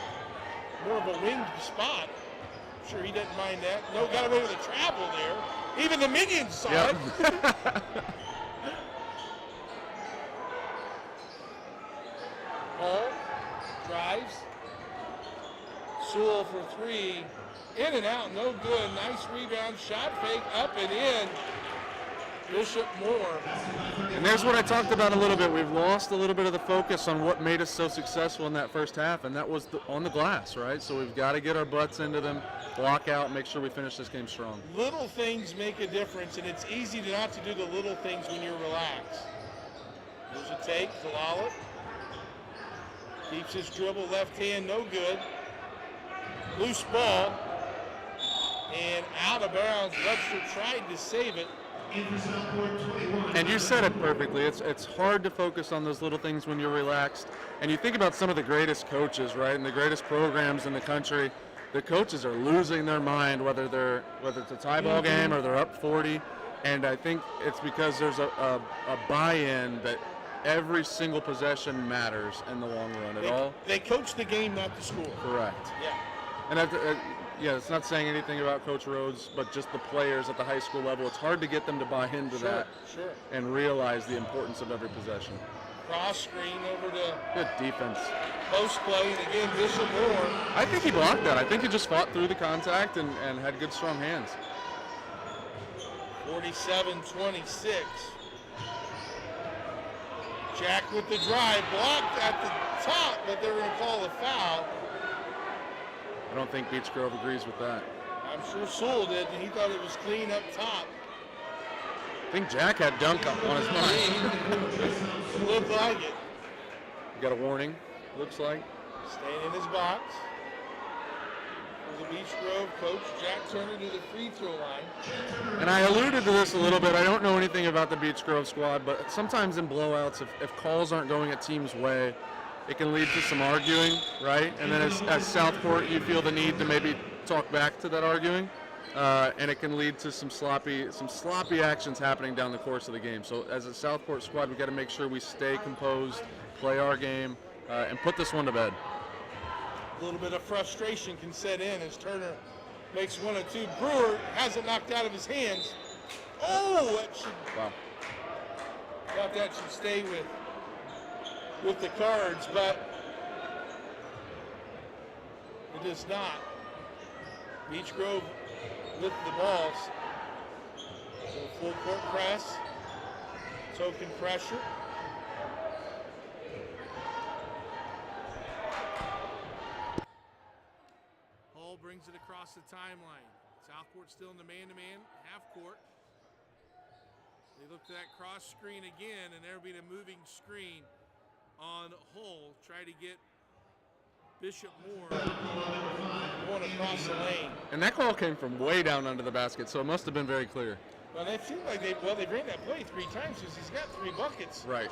more of a winged spot. I'm sure he doesn't mind that. No, got away with the travel there. Even the minions saw it. Hall drives. Sewell for 3. In and out, no good. Nice rebound, shot fake, up and in. Bishop Moore. And there's what I talked about a little bit. We've lost a little bit of the focus on what made us so successful in that first half, and that was on the glass, right? So we've got to get our butts into them, block out, make sure we finish this game strong. Little things make a difference, and it's easy not to do the little things when you're relaxed. There's a take, Kalala. Keeps his dribble left hand, no good. Loose ball, and out of bounds. Webster tried to save it. And you said it perfectly. It's hard to focus on those little things when you're relaxed. And you think about some of the greatest coaches, right, and the greatest programs in the country. The coaches are losing their mind, whether it's a tie ball game or they're up 40. And I think it's because there's a buy-in that every single possession matters in the long run. They coach the game, not the score. Correct. Yeah. And yeah, it's not saying anything about Coach Rhodes, but just the players at the high school level. It's hard to get them to buy into that and realize the importance of every possession. Cross screen over to Good defense. post play, and again, Bishop Moore. I think he blocked that. I think he just fought through the contact and had good, strong hands. 47-26. Jack with the drive, blocked at the top, but they're going to call a foul. I don't think Beech Grove agrees with that. I'm sure Sewell did, and he thought it was clean up top. I think Jack had dunk up on his mind. Looked like it. You got a warning, looks like. Staying in his box. For the Beech Grove coach, Jack Turner to the free throw line. And I alluded to this a little bit. I don't know anything about the Beech Grove squad, but sometimes in blowouts, if calls aren't going a team's way, it can lead to some arguing, right? And then as Southport, you feel the need to maybe talk back to that arguing, and it can lead to some sloppy actions happening down the course of the game. So as a Southport squad, we've got to make sure we stay composed, play our game, and put this one to bed. A little bit of frustration can set in as Turner makes one or two. Brewer has it knocked out of his hands. Oh, that should, Wow. thought that should stay with the Cards, but it does not. Beech Grove with the balls. So full court press, token pressure. Hall brings it across the timeline. Southport still in the man-to-man half court. They look to that cross screen again, and there'll be a moving screen on Hull. Try to get Bishop Moore going across the lane. And that call came from way down under the basket, so it must have been very clear. Well, it seemed like they ran that play 3 times because he's got 3 buckets Right.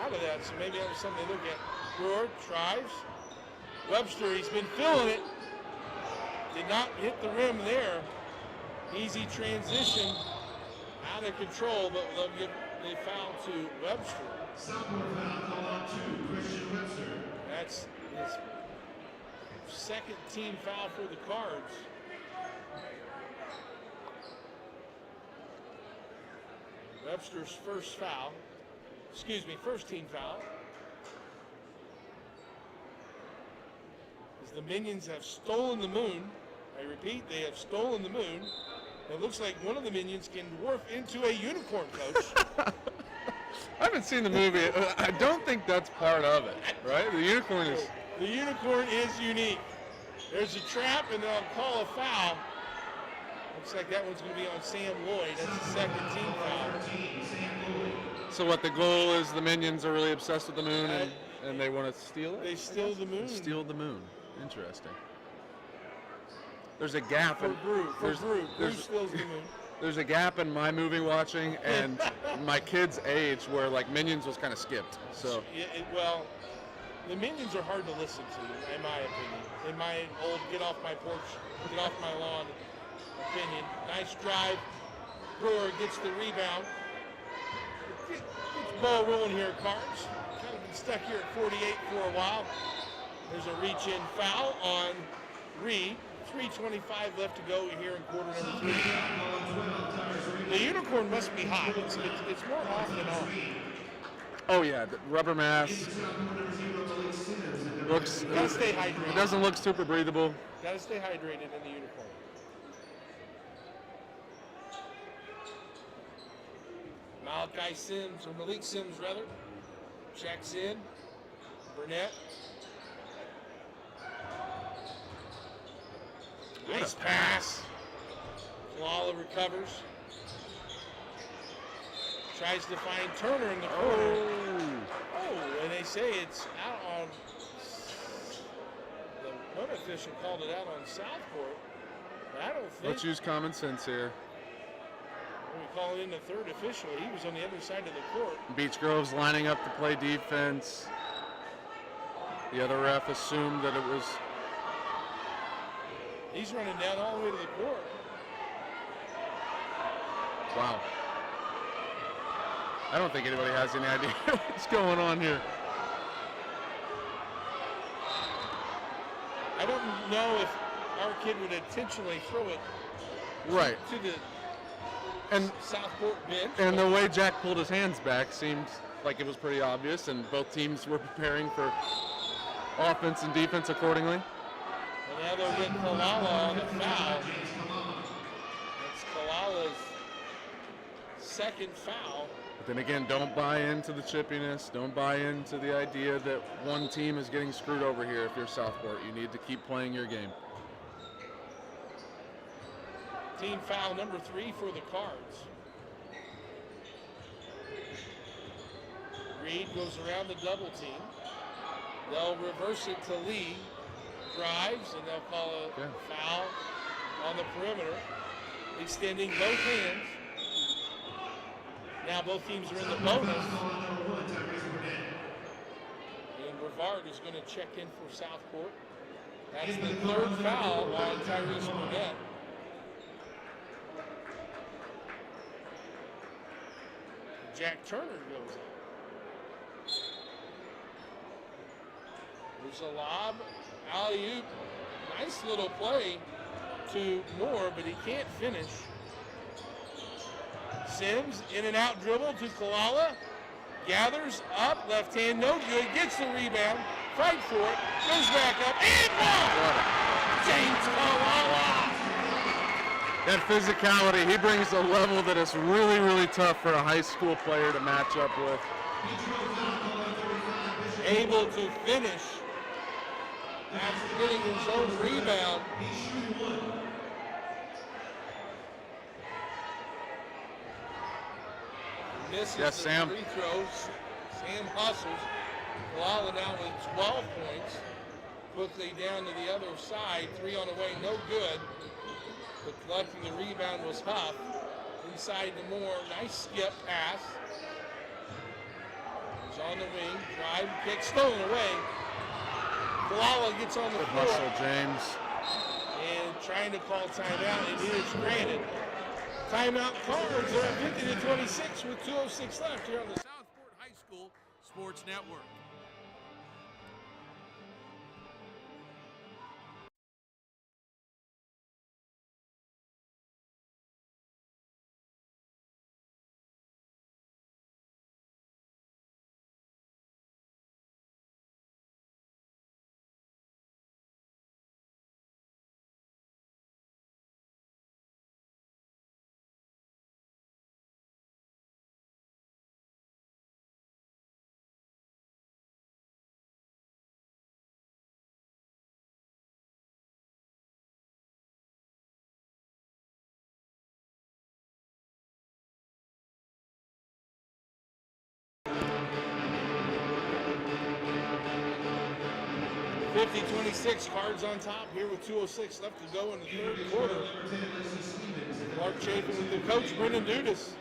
out of that. So maybe that was something they look at. Brewer tries. Webster, he's been feeling it. Did not hit the rim there. Easy transition. Out of control, but they'll give the foul to Webster. Southport foul called on to Christian Webster. That's his second team foul for the Cards. Webster's first team foul. As the Minions have stolen the moon. I repeat, they have stolen the moon. It looks like one of the Minions can morph into a unicorn, Coach. I haven't seen the movie. I don't think that's part of it, right? The unicorn is... The unicorn is unique. There's a trap, and they'll call a foul. Looks like that one's going to be on Sam Lloyd. That's the second team foul. So what the goal is, the Minions are really obsessed with the moon, and they want to steal it? They steal the moon. Steal the moon. Interesting. There's a gap. For Brew steals the moon. There's a gap in my movie watching and my kids' age where like Minions was kind of skipped. So well, the Minions are hard to listen to, in my opinion. In my old get off my porch, get off my lawn opinion. Nice drive. Brewer gets the rebound. Gets the ball rolling here at Cards. Kind of been stuck here at 48 for a while. There's a reach-in foul on Reed. 3:25 left to go here in quarter number 3. The unicorn must be hot. It's more off than on. Oh yeah, the rubber mask. Looks. Gotta stay hydrated. It doesn't look super breathable. Gotta stay hydrated in the unicorn. Malik Sims rather, checks in. Burnett. Nice pass. Kalala recovers. Tries to find Turner in the corner. Oh, and they say it's out on. The one official called it out on Southport. But I don't think. Let's use common sense here. We call it in the third official. He was on the other side of the court. Beech Grove's lining up to play defense. The other ref assumed that it was. He's running down all the way to the court. Wow. I don't think anybody has any idea what's going on here. I don't know if our kid would intentionally throw it Right. to the And Southport bench. and the way Jack pulled his hands back seemed like it was pretty obvious, and both teams were preparing for offense and defense accordingly. And now they'll get Kalala on the foul. It's Kalala's second foul. But then again, don't buy into the chippiness. Don't buy into the idea that one team is getting screwed over here if you're Southport. You need to keep playing your game. Team foul number 3 for the Cards. Reed goes around the double team. They'll reverse it to Lee. Drives, and they'll call a foul on the perimeter. Extending both hands. Now both teams are in the bonus. And Brevard is going to check in for Southport. That's the third foul on Tyrese Burnett. Jack Turner goes out. There's a lob, alley-oop, nice little play to Moore, but he can't finish. Sims, in and out dribble to Kalala, gathers up, left hand, no good, gets the rebound, fight for it, goes back up, and one! James Kalala! That physicality, he brings a level that is really, really tough for a high school player to match up with. Able to finish after getting his own rebound. Misses Yes, the Sam. free throws. Sam hustles. Kalala now with 12 points. Quickly down to the other side. 3 on the way, no good. But lucky the rebound was Huff. Inside to Moore. Nice skip pass. He's on the wing. Drive, kick, stolen away. Kalala gets on the Good floor. hustle, James. And trying to call timeout. It is granted. Timeout Cards are at 50-26 with 2:06 left here on the Southport High School Sports Network. .26 Cards on top here with 2:06 left to go in the third quarter. Clark Chapin with the coach, Brendan Dudas.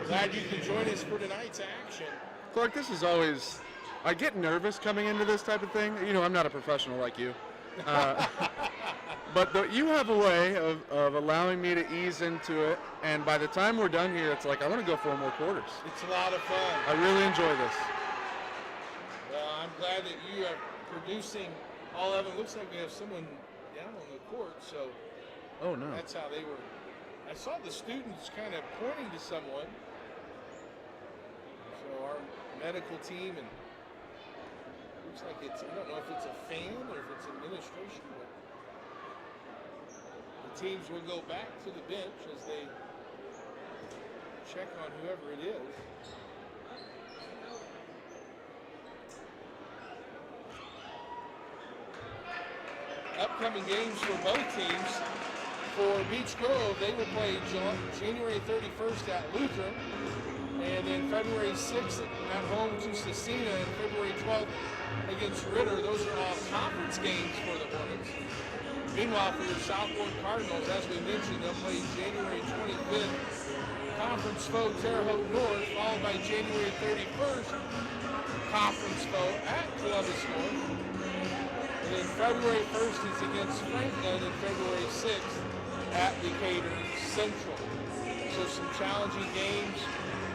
Glad you can join us for tonight's action. Clark, this is always, I get nervous coming into this type of thing. You know, I'm not a professional like you. But you have a way of allowing me to ease into it, and by the time we're done here, it's like, I want to go 4 more quarters. It's a lot of fun. I really enjoy this. Well, I'm glad that you are producing all of them. Looks like we have someone down on the court, so Oh, no. that's how they were. I saw the students kind of pointing to someone. So our medical team, and looks like it's, I don't know if it's a fan or if it's administration, but the teams will go back to the bench as they check on whoever it is. Upcoming games for both teams. For Beech Grove, they will play January 31st at Lutheran, and then February 6th at home to Cecina, and February 12th against Ritter. Those are all conference games for the Hornets. Meanwhile, for your Southport Cardinals, as we mentioned, they'll play January 25th, conference foe Terre Haute North, followed by January 31st, conference foe at Columbus North. And then February 1st is against Franklin, and February 6th at Decatur Central. So some challenging games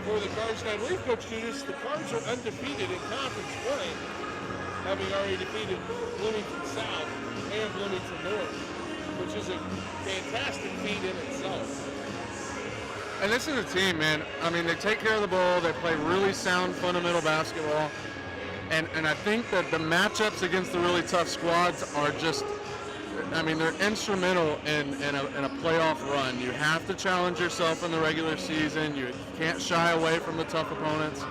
for the Cards. And I believe, Coach Judas, the Cards are undefeated in conference play, having already defeated Bloomington South and Bloomington North, which is a fantastic feat in itself. And this is a team, man. I mean, they take care of the ball. They play really sound fundamental basketball. And I think that the matchups against the really tough squads are just, I mean, they're instrumental in a playoff run. You have to challenge yourself in the regular season. You can't shy away from the tough opponents.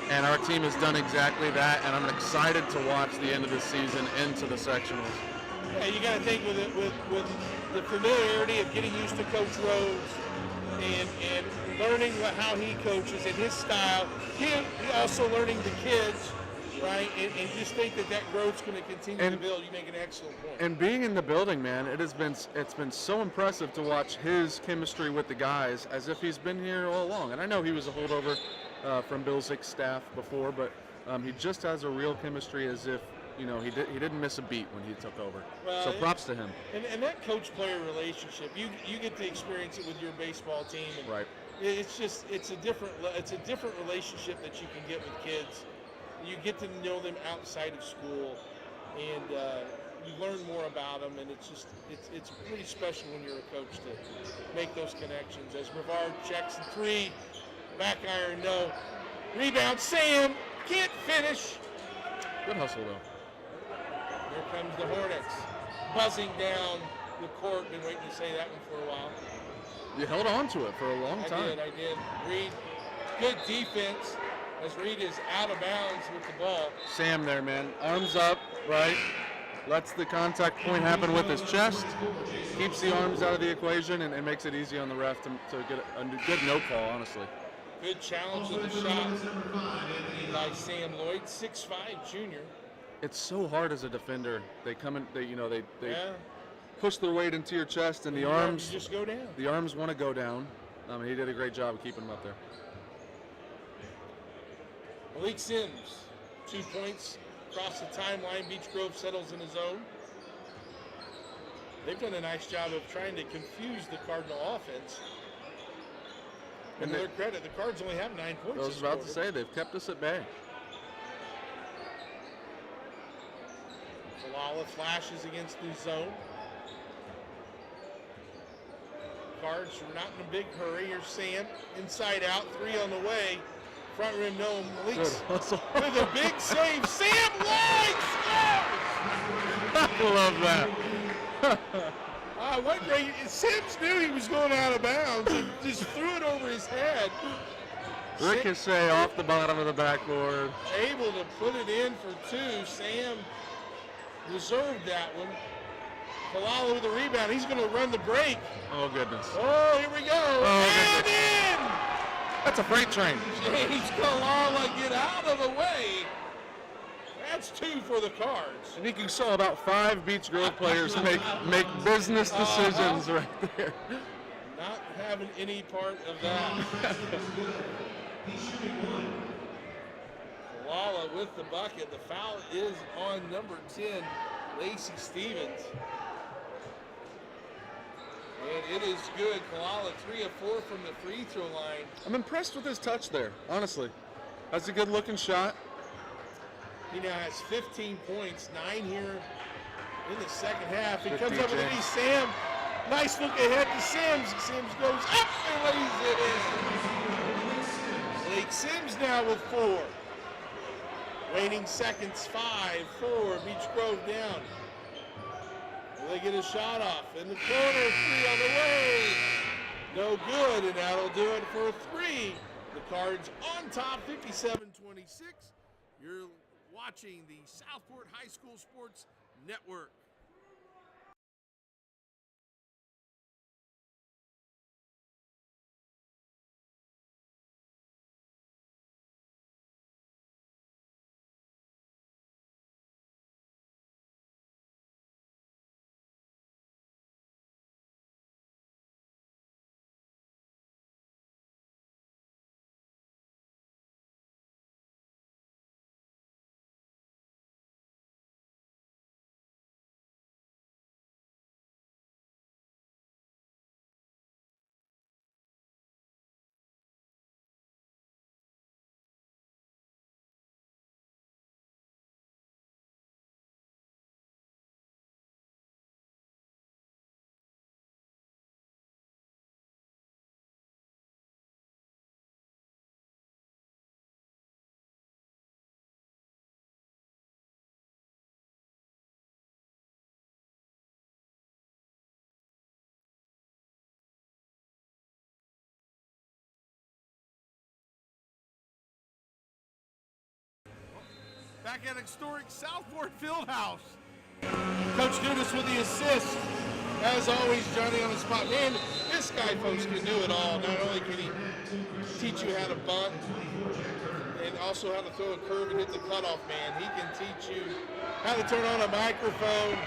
And our team has done exactly that. And I'm excited to watch the end of the season into the sectionals. Yeah, you got to think with the familiarity of getting used to Coach Rhodes and learning how he coaches and his style. He also learning the kids. Right, and just think that growth's going to continue to build. You make an excellent point. And being in the building, man, it's been so impressive to watch his chemistry with the guys as if he's been here all along. And I know he was a holdover from Bill Zick's staff before, but he just has a real chemistry as if, you know, he didn't miss a beat when he took over. Well, so props to him. And that coach-player relationship, you get to experience it with your baseball team. And right. It's a different relationship that you can get with kids. You get to know them outside of school, and you learn more about them, and it's pretty special when you're a coach to make those connections. As Brevard checks the three, back iron, no. Rebound, Sam, can't finish. Good hustle, though. Here comes the Hornets, buzzing down the court. Been waiting to say that one for a while. You held on to it for a long time. I did. Reed, good defense. As Reed is out of bounds with the ball. Sam there, man. Arms up, right? Lets the contact point happen with his chest. Keeps the arms out of the equation and makes it easy on the ref to get a good no call, honestly. Good challenge of the shot by Sam Lloyd, 6'5", junior. It's so hard as a defender. They come in, they push their weight into your chest, and the arms just go down. The arms want to go down. He did a great job of keeping them up there. Malik Sims, 2 points across the timeline. Beech Grove settles in his own. They've done a nice job of trying to confuse the Cardinal offense. And to their credit, the Cards only have 9 points. I was about to say, they've kept us at bay. Kalala flashes against the zone. Cards are not in a big hurry. Here's Sam, inside out, 3 on the way. Front rim, no. Malik's with a big save. Sam Lloyd scores! I love that. What great. Sims knew he was going out of bounds and just threw it over his head. Ricochet off the bottom of the backboard. Able to put it in for 2. Sam reserved that one. Kalala with the rebound. He's going to run the break. Oh, goodness. Oh, here we go. Oh, and in! That's a freight train. James Kalala, get out of the way. That's 2 for the Cards. I think you saw about 5 Beech Grove players make business decisions right there. Not having any part of that. Kalala with the bucket. The foul is on number 10, Lacey Stevens. And it is good. Kalala 3 of 4 from the free throw line. I'm impressed with his touch there, honestly. That's a good looking shot. He now has 15 points, 9 here in the second half. He comes up with an Sam. Nice look ahead to Sims. Sims goes up and lays it in. Blake Sims now with 4. Waning seconds, 5, 4. Beech Grove down. Will they get a shot off? In the corner, 3 on the way. No good, and that'll do it for 3. The Cards on top, 57-26. You're watching the Southport High School Sports Network. Back at historic Southport Fieldhouse. Coach Dudas with the assist. As always, Johnny on the spot. Man, this guy, folks, can do it all. Not only can he teach you how to bunt and also how to throw a curve and hit the cutoff, man. He can teach you how to turn on a microphone.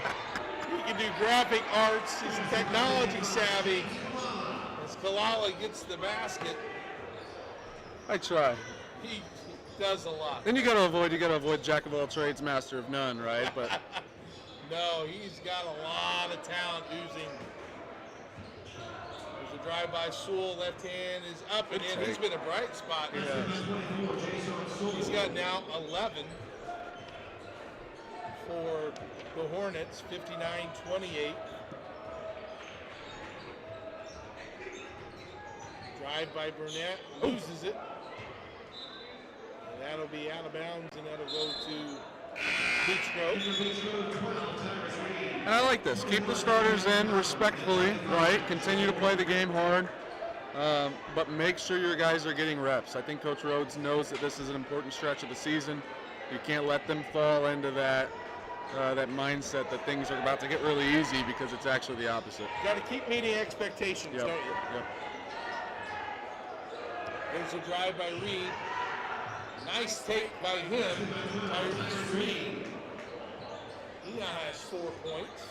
He can do graphic arts. He's technology savvy. As Kalala gets the basket, I try. he does a lot. Then you got to avoid jack of all trades, master of none, right? But No, he's got a lot of talent oozing. There's a drive by Sewell, left hand is up and in. He's been a bright spot. He's got now 11 for the Hornets, 59-28. Drive by Burnett, loses it. And that'll be out of bounds, and that'll go to Beech Grove. and I like this. Keep the starters in respectfully, right? Continue to play the game hard, but make sure your guys are getting reps. I think Coach Rhodes knows that this is an important stretch of the season. You can't let them fall into that mindset that things are about to get really easy, because it's actually the opposite. Got to keep meeting expectations, Yep. don't you? Yep. There's a drive by Reed. Nice take by him, Tyrese Reed. He now has 4 points.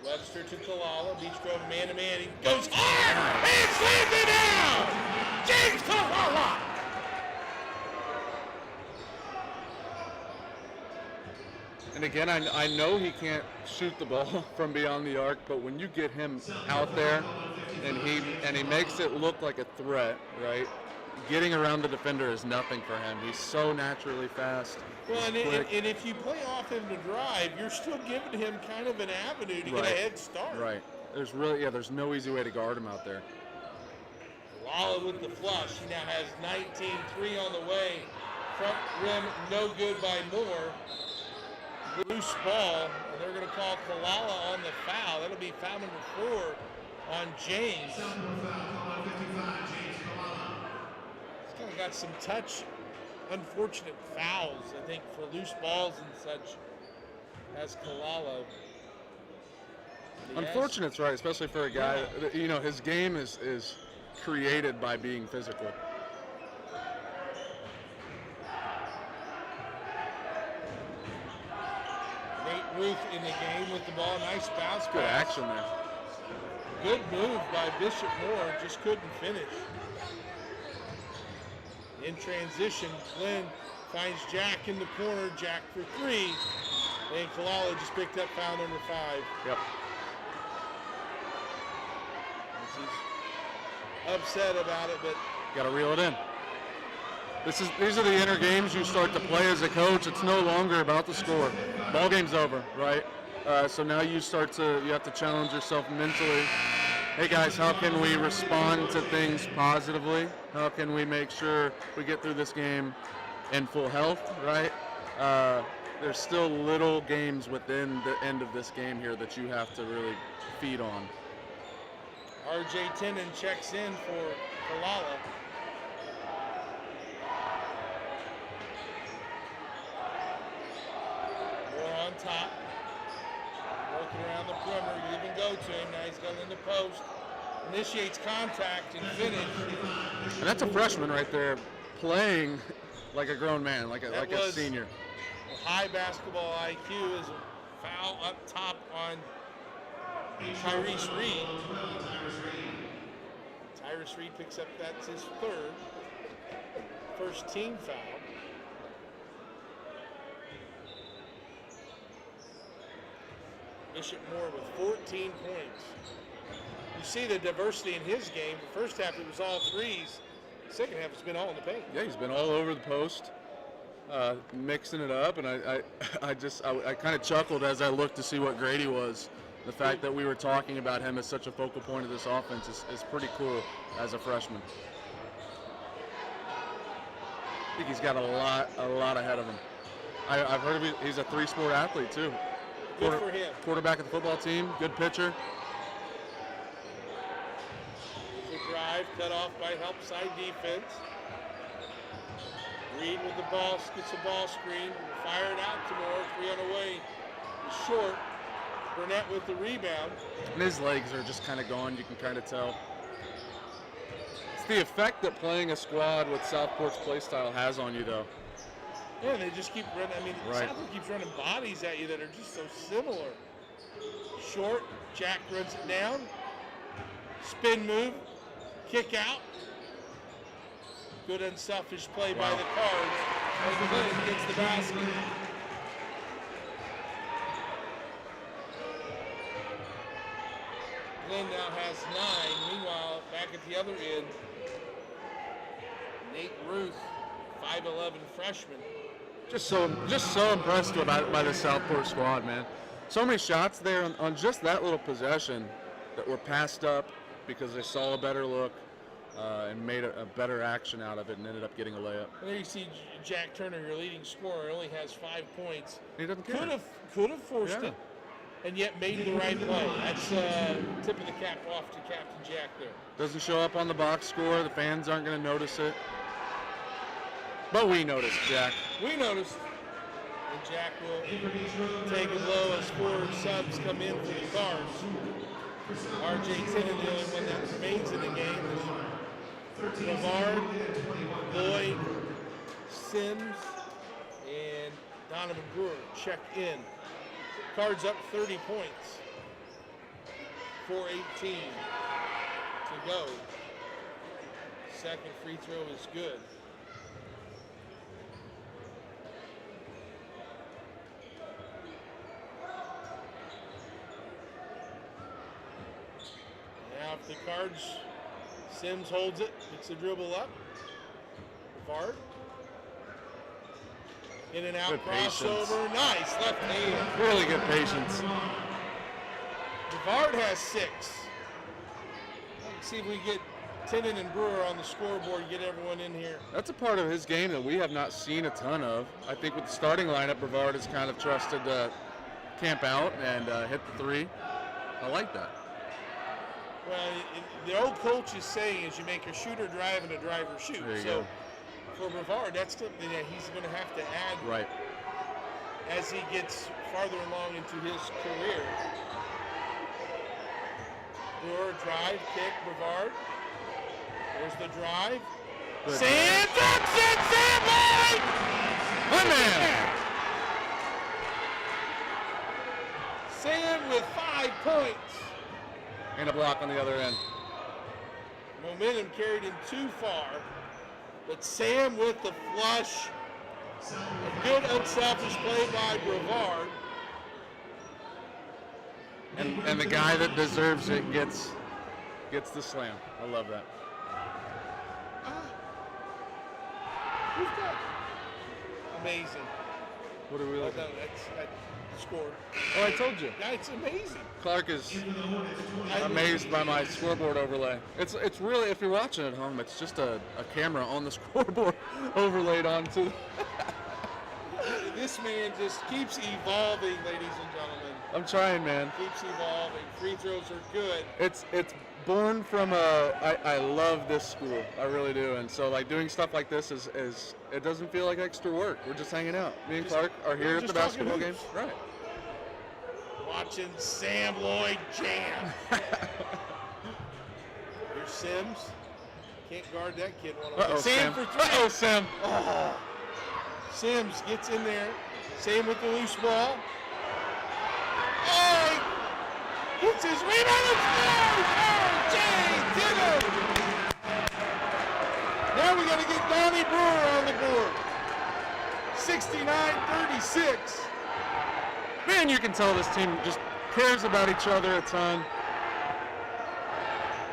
Webster to Kalala. Beech Grove man-to-man. He goes hard and slams it down! James Kalala! And again, I know he can't shoot the ball from beyond the arc, but when you get him out there and he makes it look like a threat, right? Getting around the defender is nothing for him. He's so naturally fast. Well, He's quick. and if you play off him to drive, you're still giving him kind of an avenue to get a Right. head start. Right. There's no easy way to guard him out there. Lala with the flush. He now has 19, 3 on the way. Front rim, no good by Moore. Loose ball, and they're going to call Kalala on the foul. That'll be foul number 4 on James. He's kind of got some touch, unfortunate fouls, I think, for loose balls and such, as Kalala. Unfortunate's right, especially for a guy, his game is created by being physical. Nate Ruth in the game with the ball. Nice bounce pass. Good action there. Good move by Bishop Moore. Just couldn't finish. In transition, Glenn finds Jack in the corner. Jack for 3. And Kalala just picked up foul number 5. Yep. He's upset about it, but Got to reel it in. These are the inner games you start to play as a coach. It's no longer about the score. Ball game's over, right? So now you have to challenge yourself mentally. Hey guys, how can we respond to things positively? How can we make sure we get through this game in full health, right? there's still little games within the end of this game here that you have to really feed on. R.J. Tennant checks in for Kalala. Moore on top. Working around the perimeter. You even go to him. Now he's going in the post. Initiates contact and finish. And that's a freshman right there playing like a grown man, like a senior. High basketball IQ is a foul up top on Tyrese Reed. Tyrese Reed picks up, that's his first team foul. Bishop Moore with 14 points. You see the diversity in his game. The first half it was all threes. Second half it's been all in the paint. Yeah, he's been all over the post, mixing it up, and I kind of chuckled as I looked to see what grade he was. The fact that we were talking about him as such a focal point of this offense is pretty cool as a freshman. I think he's got a lot ahead of him. I've heard of he's a three-sport athlete too. Good for him. Quarterback of the football team, good pitcher. The drive cut off by help side defense. Reed with the ball, gets the ball screen, fire it out to Moore, 3 on the way. Short. Burnett with the rebound. And his legs are just kind of gone, you can kind of tell. It's the effect that playing a squad with Southport's play style has on you, though. Yeah, they just keep running. I mean, Right. Southport keeps running bodies at you that are just so similar. Short, Jack runs it down. Spin move, kick out. Good unselfish play by the Cards. As Glenn gets the basket. Glenn now has 9. Meanwhile, back at the other end, Nate Ruth, 5'11" freshman. Just so impressed by the Southport squad, man. So many shots there on just that little possession that were passed up because they saw a better look and made a better action out of it and ended up getting a layup. And there you see Jack Turner, your leading scorer, only has 5 points. He doesn't care. Could have forced it, and yet made the right play. That's tip of the cap off to Captain Jack there. Doesn't show up on the box score. The fans aren't going to notice it. But we noticed, Jack. We noticed. And Jack will take a blow as 4 subs come in for the Cards. R.J. Tennant, the only one that remains in the game, is Brevard, Lloyd, Sims, and Donovan Brewer check in. Cards up 30 points. 4:18 to go. Second free throw is good. Now if the Cards, Sims holds it, picks the dribble up. Brevard. In and out Good crossover. patience. Nice left hand. Really good patience. Brevard has 6. Let's see if we get Tennant and Brewer on the scoreboard, get everyone in here. That's a part of his game that we have not seen a ton of. I think with the starting lineup, Brevard is kind of trusted to camp out and hit the 3. I like that. Well, the old coach is saying is you make a shooter drive and a driver shoot. There you So go. for Brevard, that's something that he's going to have to add Right. as he gets farther along into his career. Brewer drive, kick, Brevard. There's the drive. Good. Sam Johnson, Sam Lloyd! Good man. Sam with 5 points. And a block on the other end. Momentum carried him too far, but Sam with the flush. A good unselfish play by Brevard. And the guy that deserves it gets the slam. I love that. Who's that? Amazing. What are we Well looking done. at? That scored. Oh, I told you. That's amazing. Clark is amazed by my scoreboard overlay. It's really, if you're watching at home, it's just a camera on the scoreboard overlaid onto. This man just keeps evolving, ladies and gentlemen. I'm trying, man. Keeps evolving. Free throws are good. It's born from I love this school. I really do. And so like doing stuff like this is it doesn't feel like extra work. We're just hanging out. Me and Clark are here at the basketball games. Right. Watching Sam Lloyd jam. Here's Sims. Can't guard that kid one-on-one. Sam for three. Uh-oh, Sam. Oh. Sims gets in there. Same with the loose ball. Oh, he gets his rebound and scores! R.J. Dillon! Now we got to get Donnie Brewer on the board. 69-36. Man, you can tell this team just cares about each other a ton.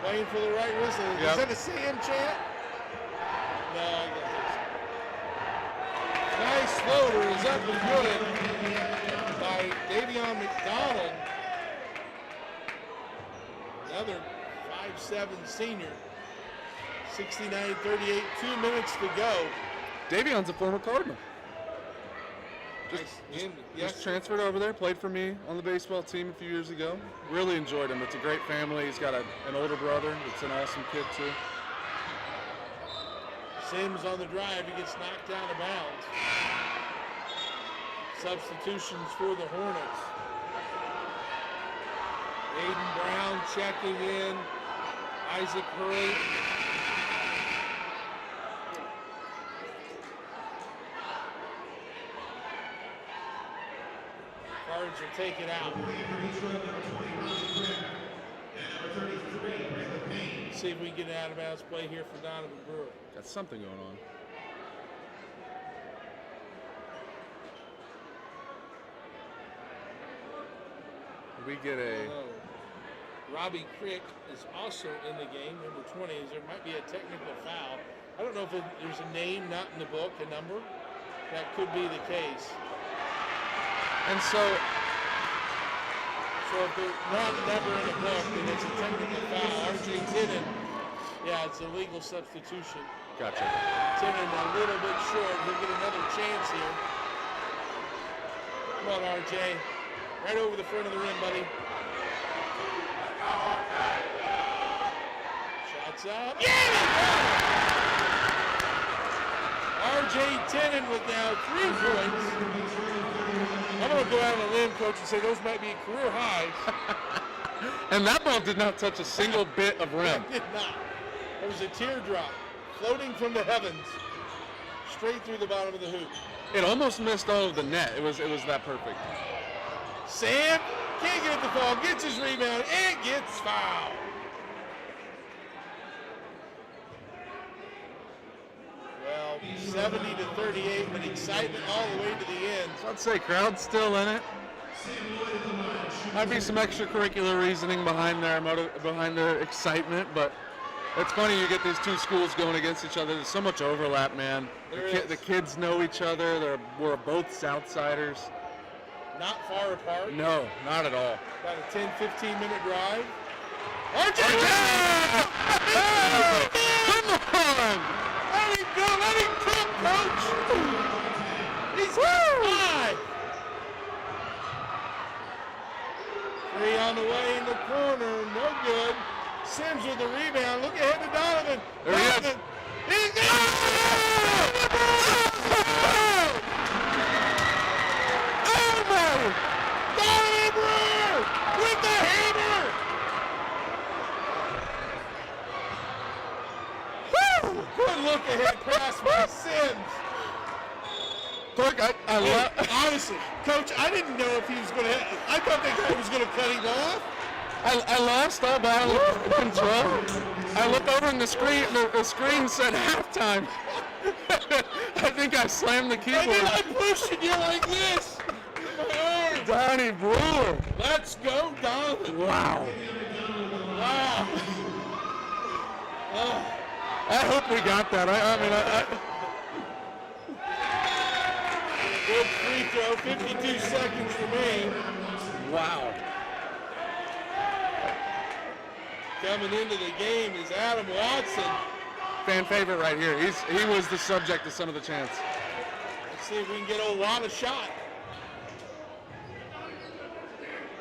Playing for the right whistle. Yep. Is that a Sam chant? No, I don't think so. Nice floater is up and good by Davion McDonald. Another 5'7" senior. 69-38, 2 minutes to go. Davion's a former Cardinal. Yes. Just transferred over there, played for me on the baseball team a few years ago. Really enjoyed him. It's a great family. He's got an older brother. It's an awesome kid, too. Sims on the drive. He gets knocked out of bounds. Substitutions for the Hornets. Aiden Brown checking in. Isaac Hurley. Cards will take it out. See if we can get an out of bounds play here for Donovan Brewer. Got something going on. We get a... Robbie Crick is also in the game, number 20. There might be a technical foul. I don't know if there's a name not in the book, a number. That could be the case. And so if they're not a number in the book, then it's a technical foul. R.J. Tinnen, yeah, it's a legal substitution. Gotcha. Tinnen a little bit short. He'll get another chance here. Come on, R.J. Right over the front of the rim, buddy. Shots up. Yeah! R.J. Tinnen with now 3 points. I'm going to go out on a limb, Coach, and say those might be career highs. And that ball did not touch a single bit of rim. It did not. It was a teardrop floating from the heavens straight through the bottom of the hoop. It almost missed all of the net. It was that perfect. Sam can't get the ball, gets his rebound, and gets fouled. Well, 70-38, but excitement all the way to the end. I'd say crowd's still in it. Might be some extracurricular reasoning behind their excitement, but it's funny you get these two schools going against each other. There's so much overlap, man. The kids know each other. We're both Southsiders. Not far apart. No, not at all. About a 10-15 minute drive. R.J. Come on! Let him go, let him cook, Coach! He's got 5! 3 on the way in the corner, no good. Sims with the rebound, look ahead to Donovan. There he is. He's got Donovan Brewer with the hammer! Woo! Good look ahead pass by Sims. Clark, Honestly, Coach, I didn't know if he was going to. I thought that guy was going to cut him off. I lost all battle of control. I looked over and the screen said halftime. I think I slammed the keyboard. And then I pushed and you're like this. My arm. Donnie Brewer. Let's go, Donovan. Wow. Wow. I hope we got that. Good free throw. 52 seconds remain. Wow. Coming into the game is Adam Watson. Fan favorite right here. He was the subject of some of the chants. see if we can get old Juan a shot.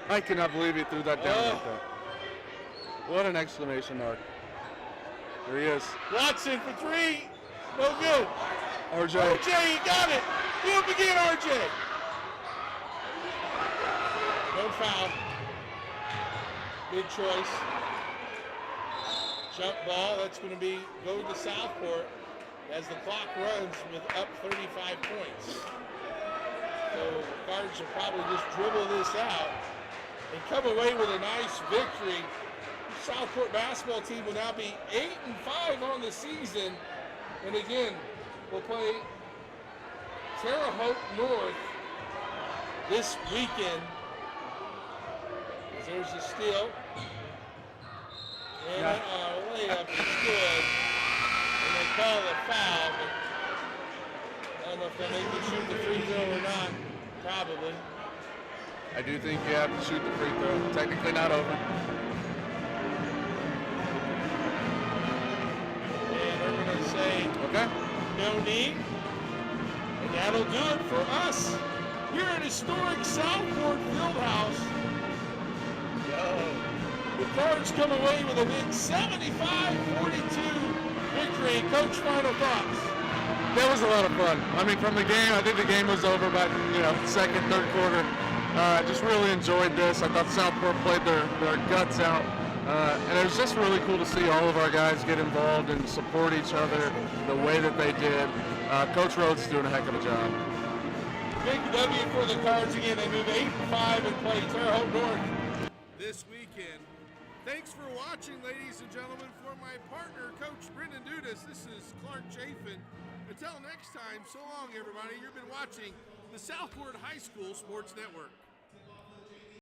I cannot believe he threw that down like that. What an exclamation mark. There he is. Watson for three. No good. RJ. RJ, you got it. Do it again, RJ. No foul. Good choice. Jump ball. That's going to go to Southport as the clock runs with up 35 points. So Cards will probably just dribble this out and come away with a nice victory. Southport basketball team will now be 8-5 on the season. And again, we'll play Terre Haute North this weekend. There's a steal. And layup is good. And they call a foul. But I don't know if they make you shoot the free throw or not. Probably. I do think you have to shoot the free throw. Technically not over. And we're going to say Okay. no need. And that'll do it for us here at historic Southport Fieldhouse. The Cards come away with a big 75-42 victory. Coach, final thoughts. That was a lot of fun. I mean, from the game, I think the game was over by, second, third quarter. Just really enjoyed this. I thought Southport played their guts out. And it was just really cool to see all of our guys get involved and support each other the way that they did. Coach Rhodes is doing a heck of a job. Big W for the Cards again. They move 8-5 and play Terre Haute North this weekend. Thanks for watching, ladies and gentlemen. For my partner, Coach Brendan Dudas, this is Clark Chafin. Until next time, so long, everybody. You've been watching the Southport High School Sports Network.